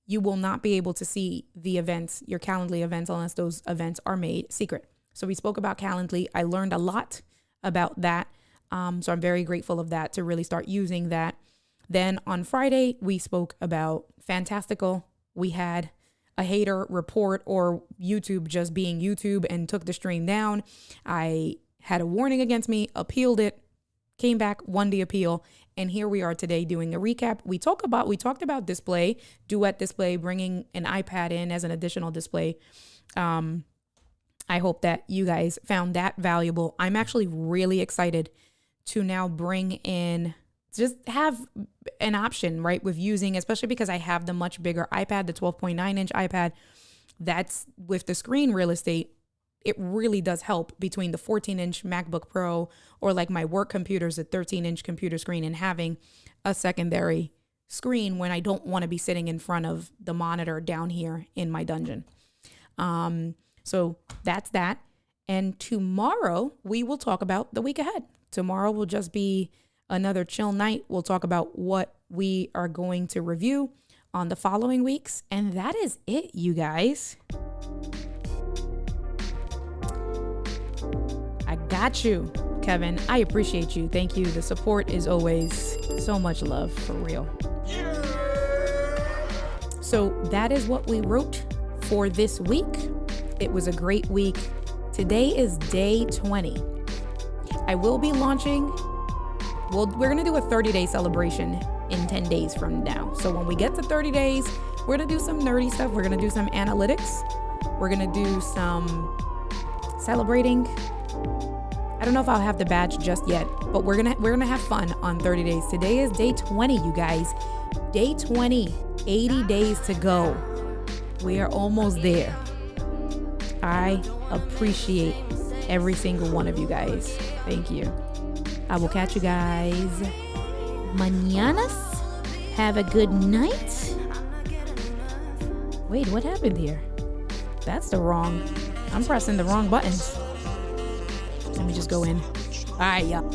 you will not be able to see the events, your Calendly events, unless those events are made secret. So we spoke about Calendly. I learned a lot about that. So I'm very grateful of that to really start using that. Then on Friday, we spoke about Fantastical. We had a hater report or YouTube just being YouTube and took the stream down. I had a warning against me, appealed it, came back, won the appeal. And here we are today doing a recap. We talked about display, duet display, bringing an iPad in as an additional display. I hope that you guys found that valuable. I'm actually really excited to now bring in, just have an option, right, with using, especially because I have the much bigger iPad, the 12.9 inch iPad. That's with the screen real estate. It really does help between the 14 inch MacBook Pro or like my work computer's a 13 inch computer screen and having a secondary screen when I don't want to be sitting in front of the monitor down here in my dungeon. So that's that. And tomorrow we will talk about the week ahead. Tomorrow will just be another chill night. We'll talk about what we are going to review on the following weeks. And that is it, you guys. I got you, Kevin. I appreciate you. Thank you. The support is always so much love, for real. So that is what we wrote for this week. It was a great week. Today is day 20. I will be launching, we're going to do a 30-day celebration in 10 days from now. So when we get to 30 days, we're going to do some nerdy stuff. We're going to do some analytics. We're going to do some celebrating. I don't know if I'll have the badge just yet, but we're going to have fun on 30 days. Today is day 20, you guys. Day 20, 80 days to go. We are almost there. I appreciate every single one of you guys. Thank you. I will catch you guys mañanas. Have a good night. Wait, what happened here? That's I'm pressing the wrong buttons. Let me just go in. All right, y'all.